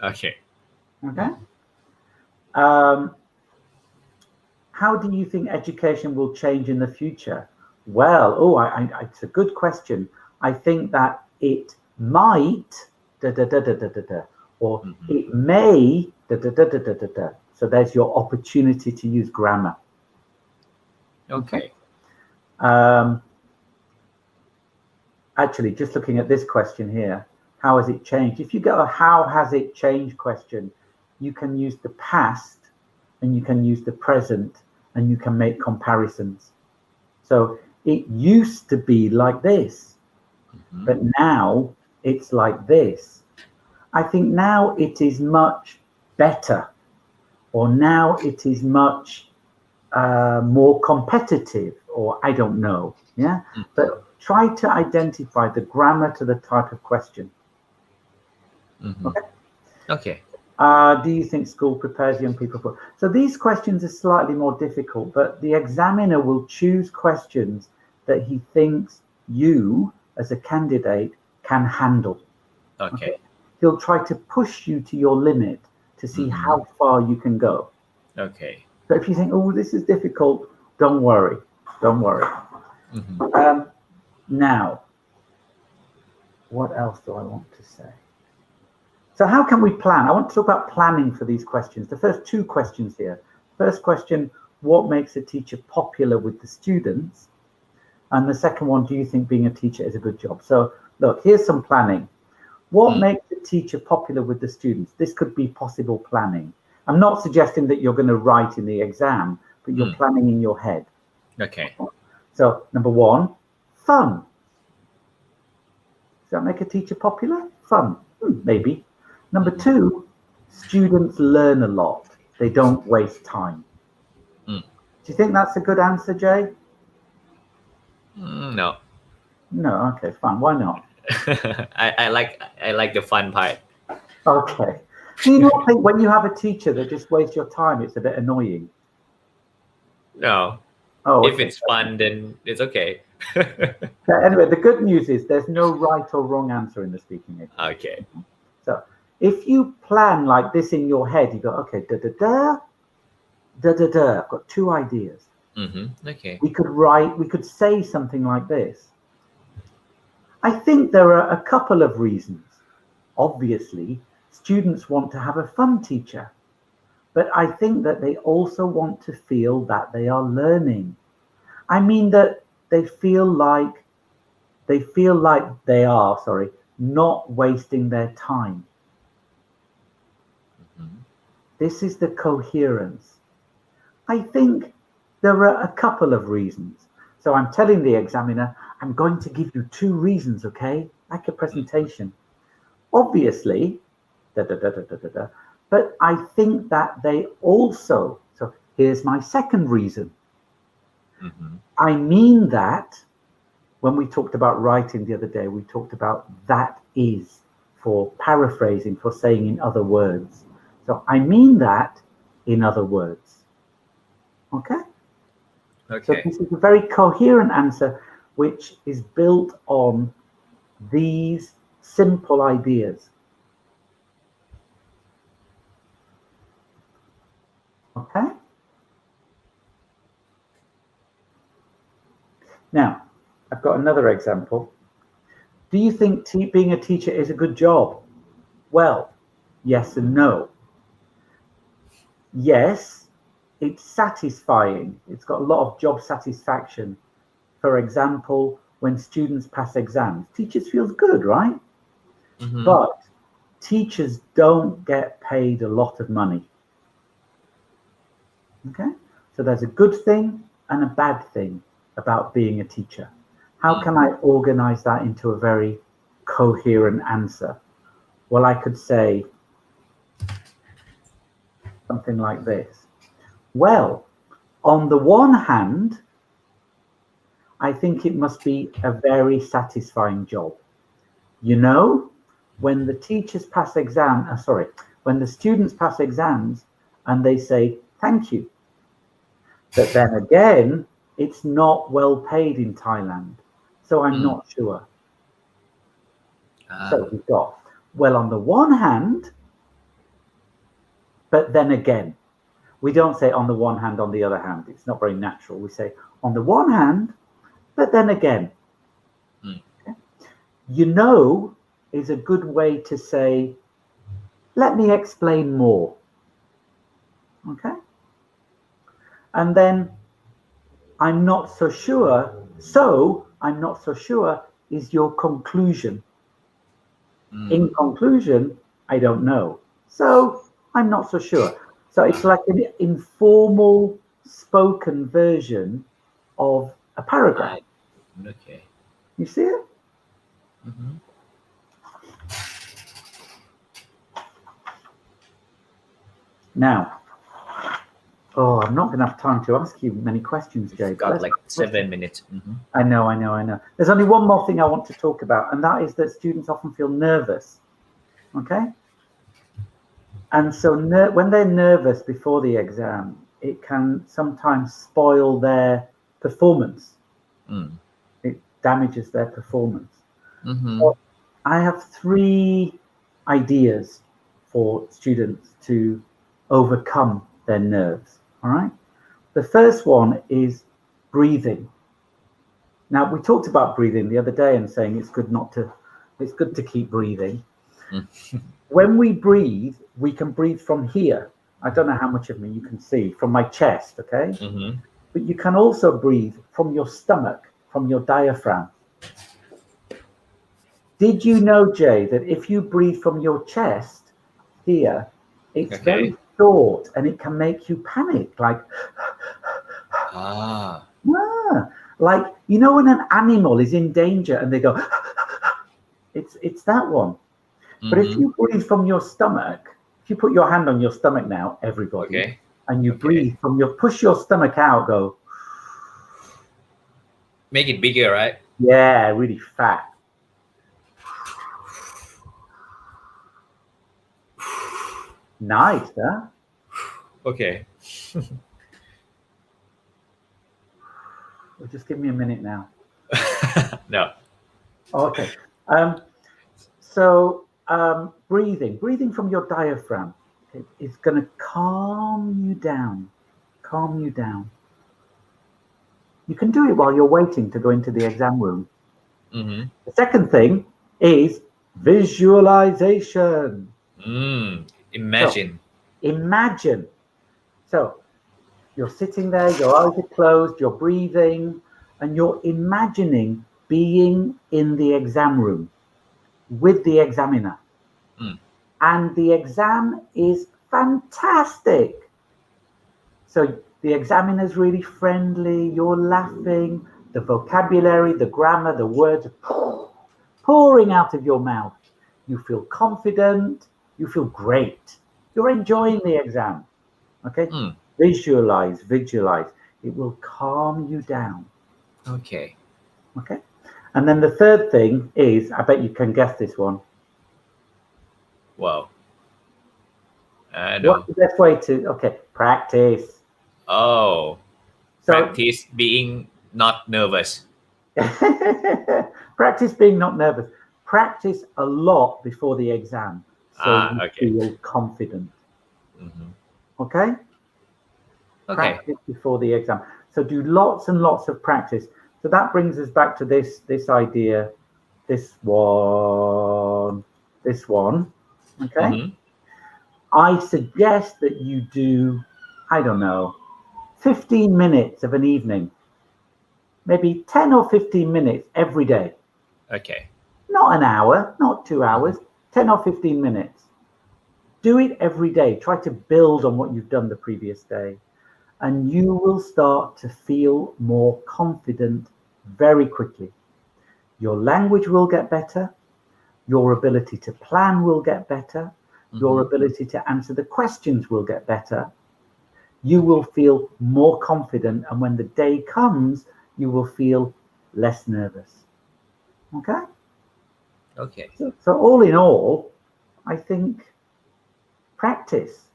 Speaker 1: Okay.
Speaker 2: Okay. How do you think education will change in the future? Well, it's a good question. I think that it might or it may So there's your opportunity to use grammar.
Speaker 1: Okay.
Speaker 2: Actually, just looking at this question here, how has it changed? If you get a how has it changed question, you can use the past and you can use the present and you can make comparisons. So it used to be like this, but now it's like this. I think now it is much better, or now it is much more competitive, or I don't know. Yeah, but try to identify the grammar to the type of question.
Speaker 1: Okay.
Speaker 2: Do you think school prepares young people for? So these questions are slightly more difficult, but the examiner will choose questions that he thinks you, as a candidate, can handle.
Speaker 1: Okay.
Speaker 2: He'll try to push you to your limit to see how far you can go.
Speaker 1: Okay.
Speaker 2: So if you think, oh, this is difficult, don't worry. Don't worry. Now, what else do I want to say? So how can we plan? I want to talk about planning for these questions. The first two questions here. First question, what makes a teacher popular with the students? And the second one, do you think being a teacher is a good job? So look, here's some planning. What makes a teacher popular with the students? This could be possible planning. I'm not suggesting that you're going to write in the exam, but you're planning in your head.
Speaker 1: Okay.
Speaker 2: So number one, fun. Does that make a teacher popular? Fun, maybe. Number two, students learn a lot. They don't waste time. Do you think that's a good answer, Jay?
Speaker 1: No.
Speaker 2: No, okay, fine. Why not?
Speaker 1: I like the fun part.
Speaker 2: Okay. Do you not think when you have a teacher that just wastes your time, it's a bit annoying?
Speaker 1: No.
Speaker 2: Oh,
Speaker 1: if it's fun, then it's okay.
Speaker 2: Anyway, the good news is there's no right or wrong answer in the speaking exam.
Speaker 1: Okay.
Speaker 2: So if you plan like this in your head, you go, okay, I've got two ideas.
Speaker 1: Okay.
Speaker 2: We could say something like this. I think there are a couple of reasons. Obviously, students want to have a fun teacher, but I think that they also want to feel that they are learning. I mean that they feel like they are, not wasting their time. This is the coherence. I think there are a couple of reasons. So I'm telling the examiner, I'm going to give you two reasons, okay? Like a presentation. Obviously, but I think that they also, so here's my second reason. I mean that when we talked about writing the other day, we talked about that is for paraphrasing, for saying in other words. So I mean that in other words. Okay? So this is a very coherent answer, which is built on these simple ideas. Okay? Now, I've got another example. Do you think being a teacher is a good job? Well, yes and no. Yes, it's satisfying. It's got a lot of job satisfaction. For example, when students pass exams, teachers feel good, right? But teachers don't get paid a lot of money. Okay? So there's a good thing and a bad thing about being a teacher. How can I organize that into a very coherent answer? Well, I could say something like this. Well, on the one hand, I think it must be a very satisfying job. You know, when the teachers pass when the students pass exams and they say, thank you. But then again, it's not well paid in Thailand. So I'm not sure. So we've got, well, on the one hand, but then again. We don't say on the one hand, on the other hand. It's not very natural. We say on the one hand, but then again. Okay? You know is a good way to say, let me explain more. Okay? And then I'm not so sure. So I'm not so sure is your conclusion. In conclusion, I don't know. So I'm not so sure. So it's like an informal spoken version of a paragraph.
Speaker 1: Okay.
Speaker 2: You see it? Now, I'm not going to have time to ask you many questions, Jay.
Speaker 1: Got like 7 minutes.
Speaker 2: I know. There's only one more thing I want to talk about, and that is that students often feel nervous. Okay? And so when they're nervous before the exam, it can sometimes spoil their performance. It damages their performance. So I have 3 ideas for students to overcome their nerves. All right. The first one is breathing. Now, we talked about breathing the other day and saying it's good to keep breathing. When we breathe, we can breathe from here. I don't know how much of me you can see from my chest, okay? But you can also breathe from your stomach, from your diaphragm. Did you know, Jay, that if you breathe from your chest here, it's very short and it can make you panic, like like, you know, when an animal is in danger and they go it's that one. But if you breathe from your stomach, if you put your hand on your stomach now, everybody, and you breathe from push your stomach out, go.
Speaker 1: Make it bigger, right?
Speaker 2: Yeah, really fat. Nice, huh?
Speaker 1: Okay.
Speaker 2: Well, just give me a minute now.
Speaker 1: No.
Speaker 2: Okay. So breathing from your diaphragm is going to calm you down. You can do it while you're waiting to go into the exam room. The second thing is visualization.
Speaker 1: Imagine.
Speaker 2: So you're sitting there, your eyes are closed, you're breathing, and you're imagining being in the exam room with the examiner. And the exam is fantastic. So the examiner's really friendly, you're laughing, the vocabulary, the grammar, the words are pouring out of your mouth. You feel confident, you feel great. You're enjoying the exam. Okay? Visualize. It will calm you down.
Speaker 1: Okay.
Speaker 2: And then the third thing is, I bet you can guess this one.
Speaker 1: Wow.
Speaker 2: What's the best way to, practice.
Speaker 1: Practice being not nervous.
Speaker 2: Practice being not nervous. Practice a lot before the exam. So you feel confident. Okay? Practice before the exam. So do lots and lots of practice. So that brings us back to this idea, this one. Okay? I suggest that you do, I don't know, 15 minutes of an evening. Maybe 10 or 15 minutes every day.
Speaker 1: Okay.
Speaker 2: Not an hour, not 2 hours, 10 or 15 minutes. Do it every day. Try to build on what you've done the previous day. And you will start to feel more confident very quickly. Your language will get better. Your ability to plan will get better. Your ability to answer the questions will get better. You will feel more confident. And when the day comes, you will feel less nervous. Okay?
Speaker 1: Okay.
Speaker 2: So all in all, I think practice.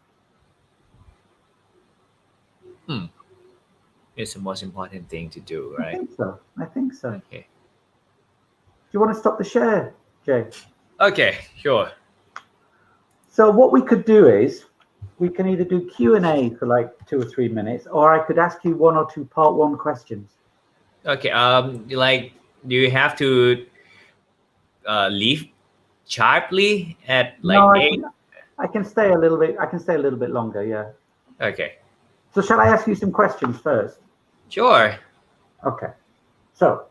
Speaker 1: It's the most important thing to do, right?
Speaker 2: I think so.
Speaker 1: Okay.
Speaker 2: Do you want to stop the share, Jay?
Speaker 1: Okay, sure.
Speaker 2: So what we could do is we can either do Q&A for like 2 or 3 minutes, or I could ask you 1 or 2 part 1 questions.
Speaker 1: Okay, like, do you have to leave sharply at like
Speaker 2: No,
Speaker 1: 8?
Speaker 2: I can stay a little bit. I can stay a little bit longer. Yeah.
Speaker 1: Okay,
Speaker 2: So shall I ask you some questions first?
Speaker 1: sure.
Speaker 2: Okay. So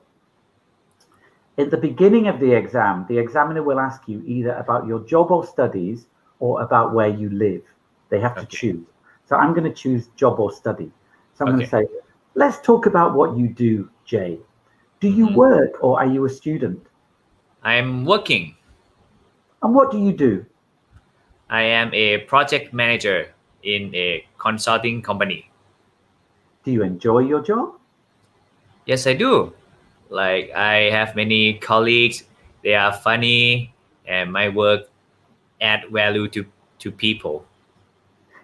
Speaker 2: in the beginning of the exam, the examiner will ask you either about your job or studies or about where you live. They have to
Speaker 1: Okay.
Speaker 2: choose. So I'm going to choose job or study. So I'm going to
Speaker 1: Okay.
Speaker 2: say, let's talk about what you do, Jay. Do you work or are you a student?
Speaker 1: I'm working.
Speaker 2: And what do you do?
Speaker 1: I am a project manager in a consulting company.
Speaker 2: Do you enjoy your job?
Speaker 1: Yes, I do. Like, I have many colleagues. They are funny, and my work add value to people.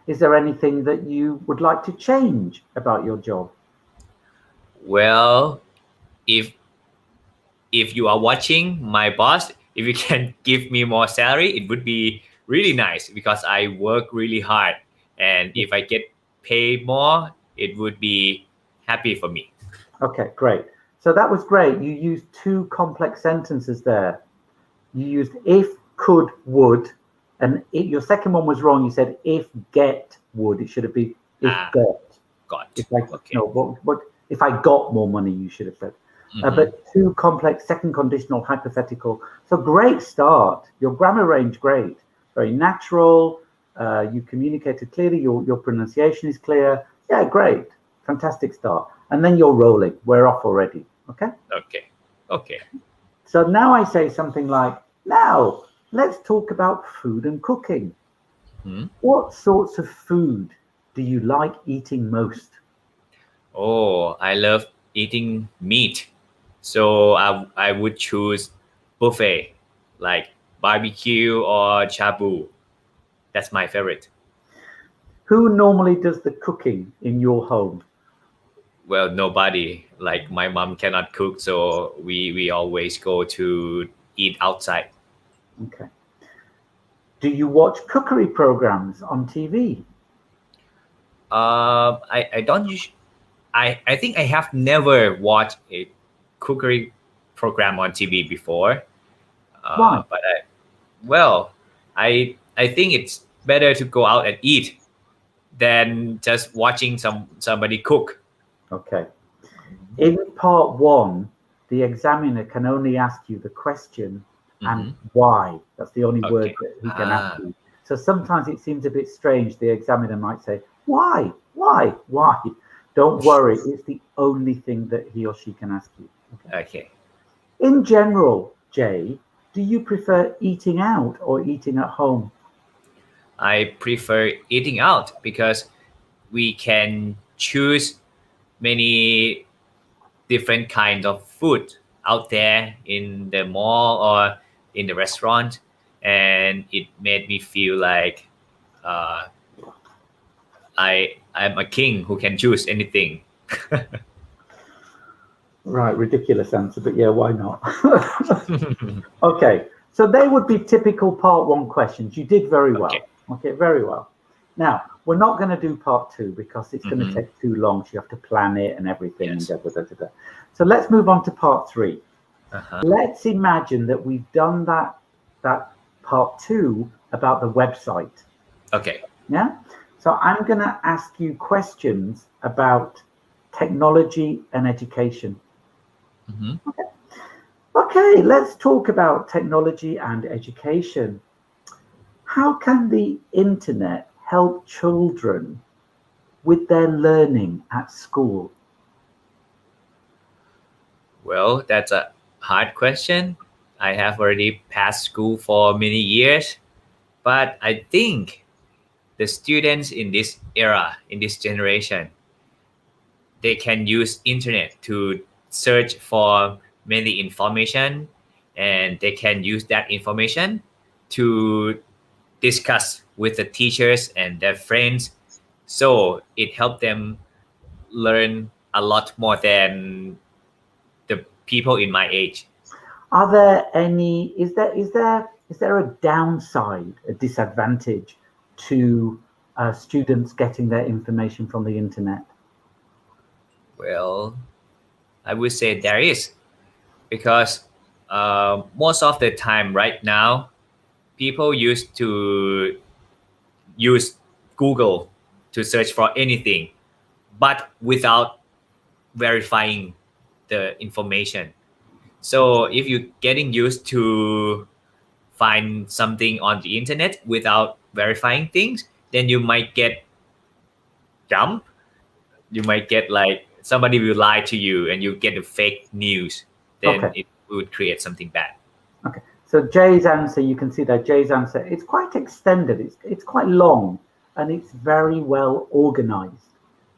Speaker 2: Is there anything that you would like to change about your job?
Speaker 1: Well, if you are watching, my boss, if you can give me more salary, it would be really nice because I work really hard. And if I get paid more, it would be happy for me.
Speaker 2: Okay, great. So that was great. You used 2 complex sentences there. You used if, could, would, and your second one was wrong. You said if get would. It should have been if got.
Speaker 1: Got.
Speaker 2: If I,
Speaker 1: Okay.
Speaker 2: no, what if I got more money? You should have said. But 2 complex, second conditional, hypothetical. So great start. Your grammar range great. Very natural. You communicated clearly. Your pronunciation is clear. Yeah, great. Fantastic start. And then you're rolling. We're off already. Okay.
Speaker 1: Okay.
Speaker 2: So now I say something like, now let's talk about food and cooking. What sorts of food do you like eating most?
Speaker 1: Oh, I love eating meat. So I would choose buffet, like barbecue or shabu. That's my favorite.
Speaker 2: Who normally does the cooking in your home?
Speaker 1: Well, nobody. Like, my mom cannot cook, so we always go to eat outside.
Speaker 2: Okay. Do you watch cookery programs on TV?
Speaker 1: I don't. I think I have never watched a cookery program on TV before.
Speaker 2: Why?
Speaker 1: But I think it's better to go out and eat than just watching somebody cook.
Speaker 2: Okay. In part 1, the examiner can only ask you the question and why. That's the only word that he can ask you. So sometimes it seems a bit strange. The examiner might say, why? Don't worry. It's the only thing that he or she can ask you.
Speaker 1: Okay.
Speaker 2: In general, Jay, do you prefer eating out or eating at home?
Speaker 1: I prefer eating out because we can choose many different kinds of food out there in the mall or in the restaurant, and it made me feel like I'm a king who can choose anything.
Speaker 2: Right, ridiculous answer, but yeah, why not? Okay, so they would be typical part 1 questions. You did very well. Okay, very well. Now, we're not going to do part 2 because it's going to take too long. So you have to plan it and everything.
Speaker 1: Yes.
Speaker 2: And So let's move on to part 3. Let's imagine that we've done that part 2 about the website.
Speaker 1: Okay.
Speaker 2: Yeah. So I'm going to ask you questions about technology and education. Okay, let's talk about technology and education. How can the internet help children with their learning at school?
Speaker 1: Well, that's a hard question. I have already passed school for many years, but I think the students in this era, in this generation, they can use internet to search for many information, and they can use that information to discuss with the teachers and their friends. So it helped them learn a lot more than the people in my age.
Speaker 2: Are there any? Is there is there a downside, a disadvantage to students getting their information from the internet?
Speaker 1: Well, I would say there is, because most of the time right now, people used to use Google to search for anything, but without verifying the information. So if you're getting used to find something on the internet without verifying things, then you might get dumped. You might get like somebody will lie to you and you get the fake news. Then it would create something bad.
Speaker 2: Okay. So Jay's answer, you can see that Jay's answer, it's quite extended. It's quite long and it's very well organized.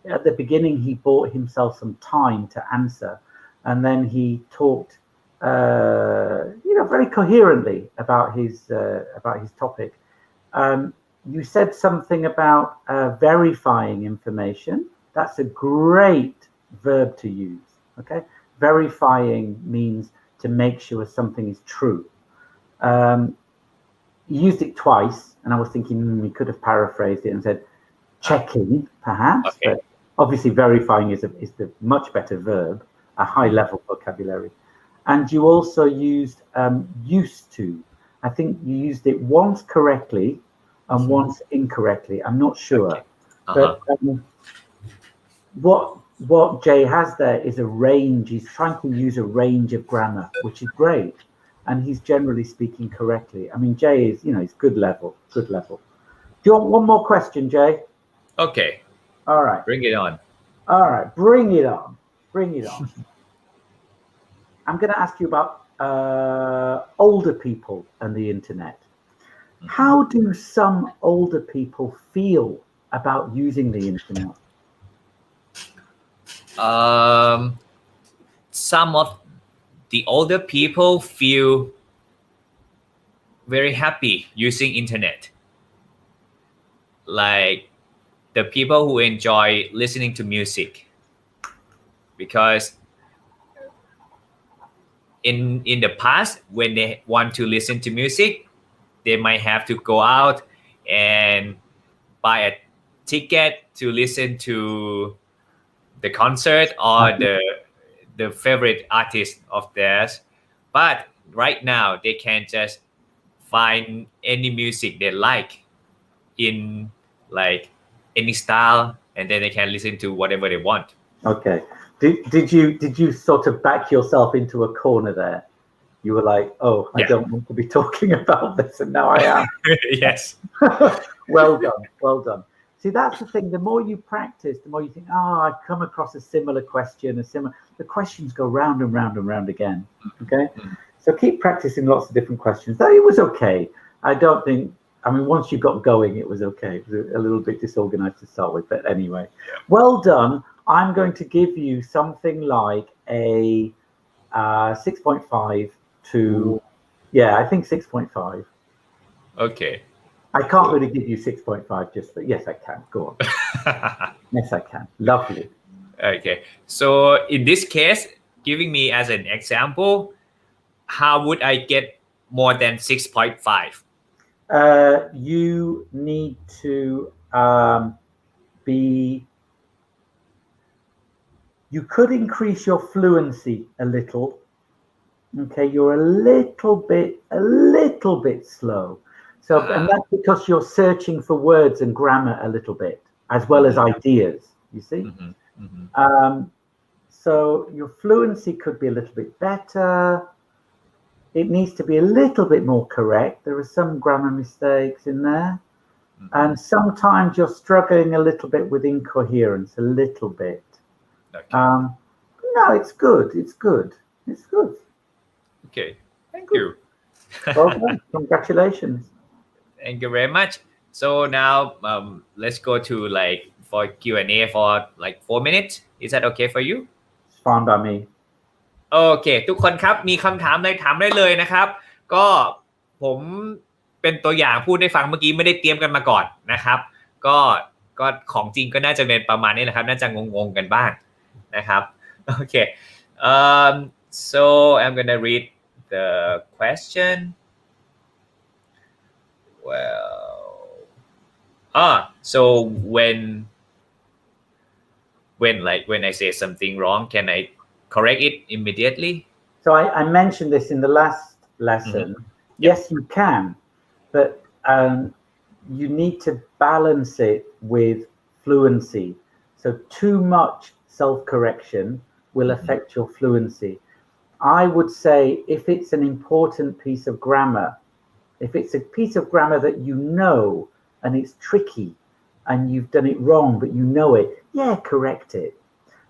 Speaker 2: At the beginning, he bought himself some time to answer, and then he talked, very coherently about his topic. You said something about verifying information. That's a great verb to use. Okay, verifying means to make sure something is true. You used it twice, and I was thinking we could have paraphrased it and said checking, perhaps.
Speaker 1: Okay.
Speaker 2: But obviously, verifying is the much better verb, a high-level vocabulary. And you also used used to. I think you used it once correctly and once incorrectly. I'm not sure.
Speaker 1: Okay.
Speaker 2: But what Jay has there is a range. He's trying to use a range of grammar, which is great. And he's generally speaking correctly. I mean, Jay is, he's good level. Do you want one more question, Jay?
Speaker 1: Okay.
Speaker 2: All right.
Speaker 1: Bring it on.
Speaker 2: All right. Bring it on. I'm going to ask you about older people and the internet. How do some older people feel about using the internet?
Speaker 1: Some of the older people feel very happy using internet. Like the people who enjoy listening to music, because in the past, when they want to listen to music, they might have to go out and buy a ticket to listen to the concert or the favorite artist of theirs. But right now, they can just find any music they like in like any style, and then they can listen to whatever they want.
Speaker 2: Okay. Did you sort of back yourself into a corner there? You were like, oh, I don't want to be talking about this, and now I am.
Speaker 1: Yes.
Speaker 2: Well done. See, that's the thing. The more you practice, the more you think, I've come across a similar question, the questions go round and round and round again. Okay. So keep practicing lots of different questions. Though it was okay. Once you got going, it was okay. It was a little bit disorganized to start with, but anyway. Well done. I'm going to give you something like a 6.5 to, I think 6.5.
Speaker 1: Okay.
Speaker 2: I can't really give you 6.5 just for, yes, I can. Go on. Yes, I can. Lovely.
Speaker 1: Okay. So in this case, giving me as an example, how would I get more than 6.5?
Speaker 2: You need to you could increase your fluency a little. Okay, you're a little bit slow. So, and that's because you're searching for words and grammar a little bit, as well as ideas, you see? So your fluency could be a little bit better. It needs to be a little bit more correct. There are some grammar mistakes in there. And sometimes you're struggling a little bit with incoherence, a little bit.
Speaker 1: Okay.
Speaker 2: No, it's good.
Speaker 1: Okay. Thank you.
Speaker 2: Well done. Congratulations.
Speaker 1: Thank you very much. So now let's go to for Q&A for 4 minutes. Is that okay for you?
Speaker 2: It's fine by me.
Speaker 1: โอเคทุกคนครับมีคำถามอะไรถามได้เลยนะครับก็ผมเป็นตัวอย่างพูดให้ฟังเมื่อกี้ไม่ได้เตรียมกันมาก่อนนะครับก็ของจริงก็น่าจะเป็นประมาณนี้แหละครับน่าจะงงๆกันบ้างนะครับโอเค so I'm gonna read the question So when I say something wrong, can I correct it immediately?
Speaker 2: So I mentioned this in the last lesson. Yes, you can, but you need to balance it with fluency. So too much self-correction will affect your fluency. I would say if it's an important piece of grammar, if it's a piece of grammar that you know and it's tricky and you've done it wrong but you know it, yeah, correct it.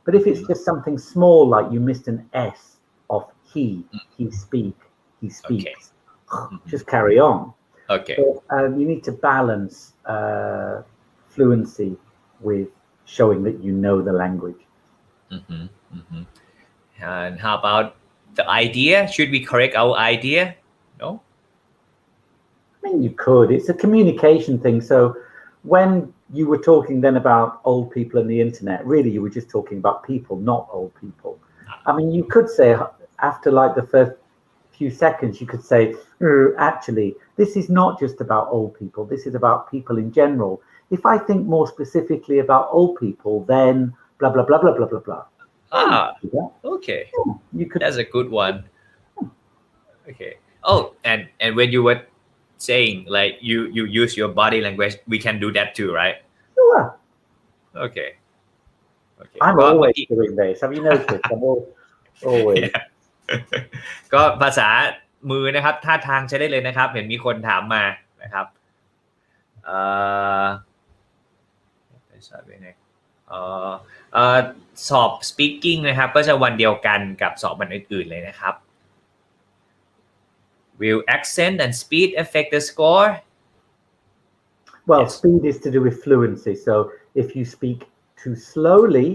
Speaker 2: But if it's just something small like you missed an S of he speaks, just carry on.
Speaker 1: Okay.
Speaker 2: So, you need to balance fluency with showing that you know the language.
Speaker 1: And how about the idea? Should we correct our idea? No?
Speaker 2: I mean, you could. It's a communication thing. So when you were talking then about old people and the internet, really you were just talking about people, not old people. I mean, you could say after like the first few seconds, you could say, actually, this is not just about old people. This is about people in general. If I think more specifically about old people, then blah, blah, blah, blah, blah, blah, blah.
Speaker 1: Okay.
Speaker 2: Yeah, you could.
Speaker 1: That's a good one. Okay. Oh, and when you were saying like you use your body language, we can do that too, right?
Speaker 2: Sure.
Speaker 1: Okay.
Speaker 2: I'm always doing this. Have you noticed? I'm always.
Speaker 1: ก็ภาษามือนะครับท่าทางใช้ได้เลยนะครับเห็นมีคนถามมานะครับสอบ speaking นะครับก็จะวันเดียวกันกับสอบวันอื่นๆเลยนะครับ Will accent and speed affect the score?
Speaker 2: Well, speed is to do with fluency. So if you speak too slowly,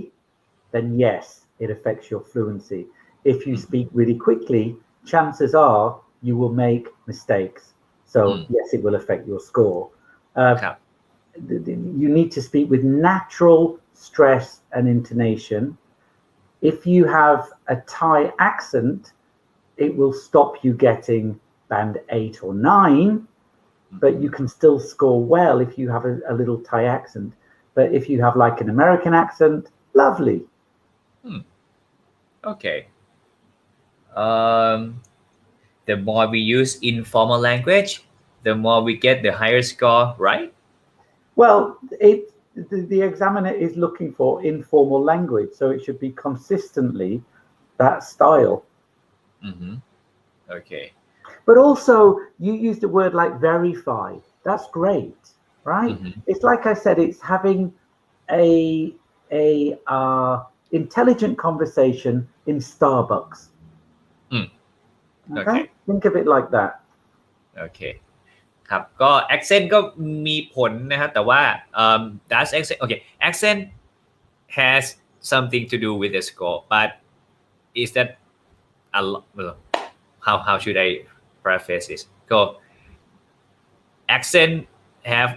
Speaker 2: then yes, it affects your fluency. If you speak really quickly, chances are you will make mistakes. So yes, it will affect your score. You need to speak with natural stress and intonation. If you have a Thai accent, it will stop you getting band 8 or 9, but you can still score well if you have a little Thai accent. But if you have like an American accent, lovely.
Speaker 1: Okay. The more we use informal language, the more we get the higher score, right?
Speaker 2: Well, the examiner is looking for informal language, so it should be consistently that style.
Speaker 1: Okay.
Speaker 2: But also, you used a word like verify. That's great, right? It's like I said, it's having a intelligent conversation in Starbucks. Okay? Think of it like that.
Speaker 1: Okay. ครับก็ accent ก็มีผลนะครับแต่ว่าdoes accent okay accent has something to do with the score but is that a how should I preface this go accent have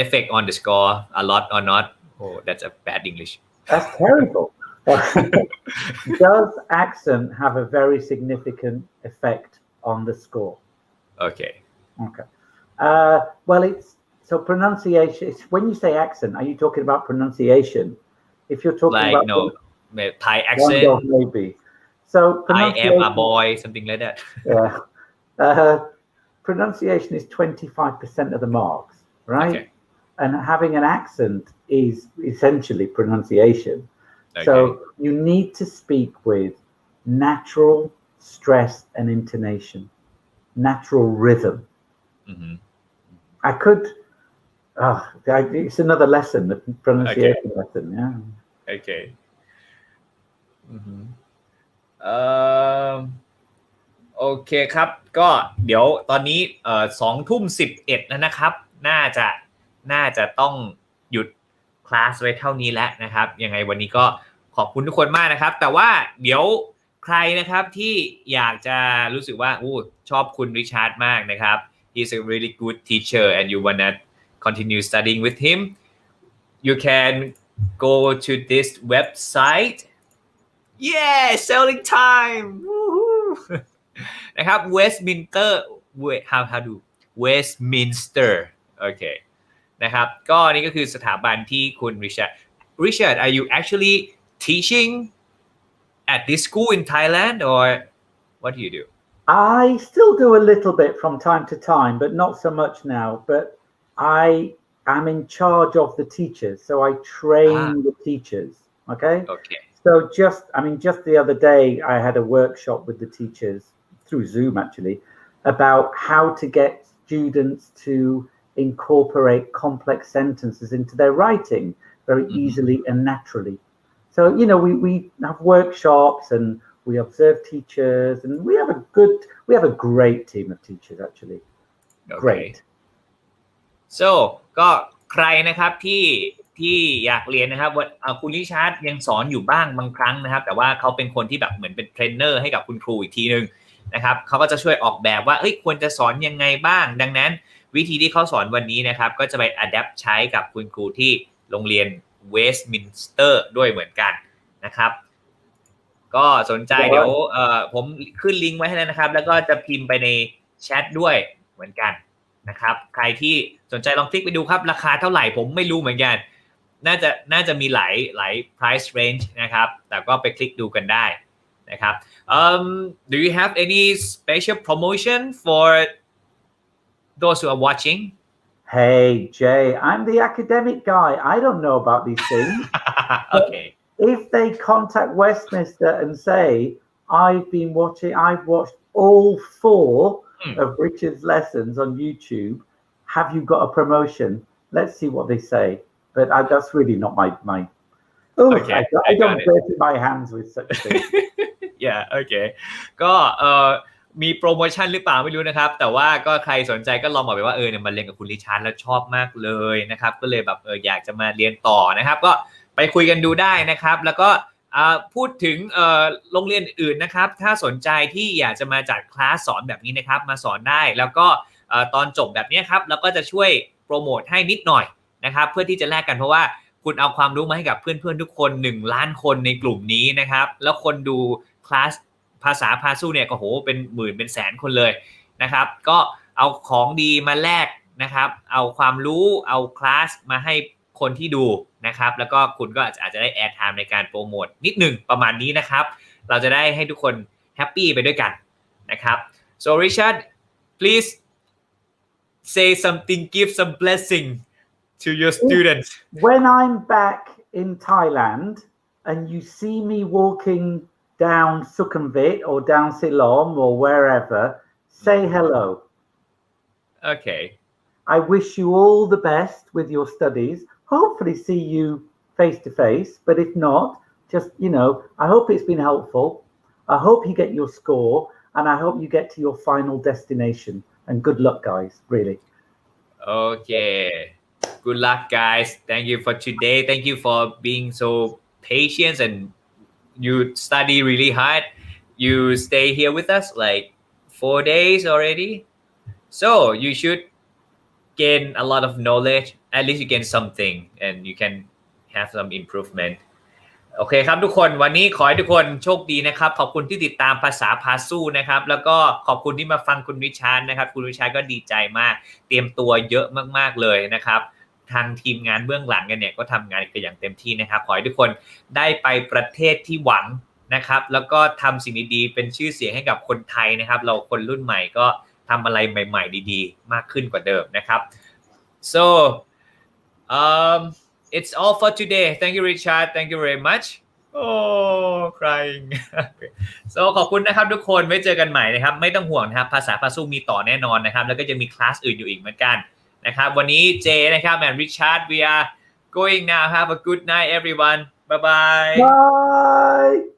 Speaker 1: effect on the score a lot or not oh that's a bad English
Speaker 2: that's terrible does accent have a very significant effect on the score
Speaker 1: okay
Speaker 2: well, it's so pronunciation. It's when you say accent, are you talking about pronunciation? If you're talking
Speaker 1: like
Speaker 2: about
Speaker 1: Thai accent,
Speaker 2: maybe. So
Speaker 1: I am a boy, something like that.
Speaker 2: Yeah. Pronunciation is 25% of the marks, right? Okay. And having an accent is essentially pronunciation. Okay. So you need to speak with natural stress and intonation, natural rhythm. I could. It's another lesson, the pronunciation lesson. Yeah.
Speaker 1: Okay. โอเคครับก็เดี๋ยวตอนนี้20:11แล้วนะครับน่าจะต้องหยุดคลาสไว้เท่านี้แล้วนะครับยังไงวันนี้ก็ขอบคุณทุกคนมากนะครับแต่ว่าเดี๋ยวใครนะครับที่อยากจะรู้สึกว่าชอบคุณริชาร์ดมากนะครับHe's a really good teacher and you wanna continue studying with him, you can go to this website. Yeah, selling time. Woohoo. นะครับ Westminster how do Westminster. Okay. นะครับก็นี่ก็คือสถาบันที่คุณ Richard are you actually teaching at this school in Thailand or what do you do?
Speaker 2: I still do a little bit from time to time, but not so much now. But I am in charge of the teachers, so I train the teachers. Okay. So just the other day, I had a workshop with the teachers through Zoom actually about how to get students to incorporate complex sentences into their writing very easily and naturally. So we have workshops and we observe teachers, and we have a great team of teachers actually. Great.
Speaker 1: So ก็ใครนะครับที่อยากเรียนนะครับว่าคุณริชาร์ดยังสอนอยู่บ้างบางครั้งนะครับแต่ว่าเขาเป็นคนที่แบบเหมือนเป็นเทรนเนอร์ให้กับคุณครูอีกทีนึงนะครับเขาก็จะช่วยออกแบบว่าควรจะสอนยังไงบ้างดังนั้นวิธีที่เขาสอนวันนี้นะครับก็จะไปอัดแอปใช้กับคุณครูที่โรงเรียนเวสต์มินสเตอร์ด้วยเหมือนกันนะครับก็สนใจเดี๋ยวผมขึ้นลิงก์ไว้ให้แล้วนะครับแล้วก็จะพิมพ์ไปในแชทด้วยเหมือนกันนะครับใครที่สนใจลองคลิกไปดูครับราคาเท่าไหร่ผมไม่รู้เหมือนกันน่าจะมีหลาย price range นะครับแต่ก็ไปคลิกดูกันได้นะครับ do you have any special promotion for those who are watching?
Speaker 2: Hey Jay, I'm the academic guy. I don't know about these things.
Speaker 1: Okay.
Speaker 2: If they contact Westminster and say I've watched all 4 of Richard's lessons on YouTube. Have you got a promotion? Let's see what they say. But that's really not my. Okay, I don't dirty my hands with such things.
Speaker 1: Yeah, okay. ก็มีโปรโมชั่นหรือเปล่าไม่รู้นะครับแต่ว่าก็ใครสนใจก็ลองบอกไปว่าเนี่ยมาเรียนกับคุณริชาร์ดแล้วชอบมากเลยนะครับก็เลยแบบอยากจะมาเรียนต่อนะครับก็ไปคุยกันดูได้นะครับแล้วก็พูดถึงโรงเรียนอื่นนะครับถ้าสนใจที่อยากจะมาจัดคลาสสอนแบบนี้นะครับมาสอนได้แล้วก็ตอนจบแบบนี้ครับแล้วก็จะช่วยโปรโมทให้นิดหน่อยนะครับเพื่อที่จะแลกกันเพราะว่าคุณเอาความรู้มาให้กับเพื่อนๆทุกคน1ล้านคนในกลุ่มนี้นะครับแล้วคนดูคลาสภาษาพาสู้เนี่ยก็โหเป็นหมื่นเป็นแสนคนเลยนะครับก็เอาของดีมาแลกนะครับเอาความรู้เอาคลาสมาให้คนที่ดูนะครับแล้วก็คุณก็อาจจะได้แอร์ไทม์ในการโปรโมทนิดหนึ่งประมาณนี้นะครับเราจะได้ให้ทุกคนแฮปปี้ไปด้วยกันนะครับ so Richard please say something give some blessing to your students
Speaker 2: when I'm back in Thailand and you see me walking down Sukhumvit or down Siloam or wherever say hello.
Speaker 1: Okay.
Speaker 2: I wish you all the best with your studies. Hopefully see you face to face, but if not, just I hope it's been helpful. I hope you get your score and I hope you get to your final destination, and good luck guys, really.
Speaker 1: Okay, good luck guys. Thank you for today. Thank you for being so patient and you study really hard. You stay here with us like 4 days already, so you should gain a lot of knowledge. At least you gain something and you can have some improvement. โอเคครับทุกคนวันนี้ขอให้ทุกคนโชคดีนะครับขอบคุณที่ติดตามภาษาพาสู้นะครับแล้วก็ขอบคุณที่มาฟังคุณริชาร์ดนะครับคุณริชาร์ดก็ดีใจมากเตรียมตัวเยอะมากๆเลยนะครับทางทีมงานเบื้องหลังกันเนี่ยก็ทำงานกันอย่างเต็มที่นะครับขอให้ทุกคนได้ไปประเทศที่หวังนะครับแล้วก็ทำสิ่งดีๆเป็นชื่อเสียงให้กับคนไทยนะครับเราคนรุ่นใหม่ก็ทำอะไรใหม่ๆดีๆมากขึ้นกว่าเดิมนะครับ so it's all for today. Thank you Richard. Thank you very much. Oh crying. so ขอบคุณนะครับทุกคนไว้เจอกันใหม่นะครับไม่ต้องห่วงนะครับภาษาพาสู้มีต่อแน่นอนนะครับแล้วก็จะมีคลาสอื่นอยู่อีกเหมือนกันนะครับวันนี้เจนะครับ and Richard we are going now. Have a good night everyone. Bye bye.
Speaker 2: Bye.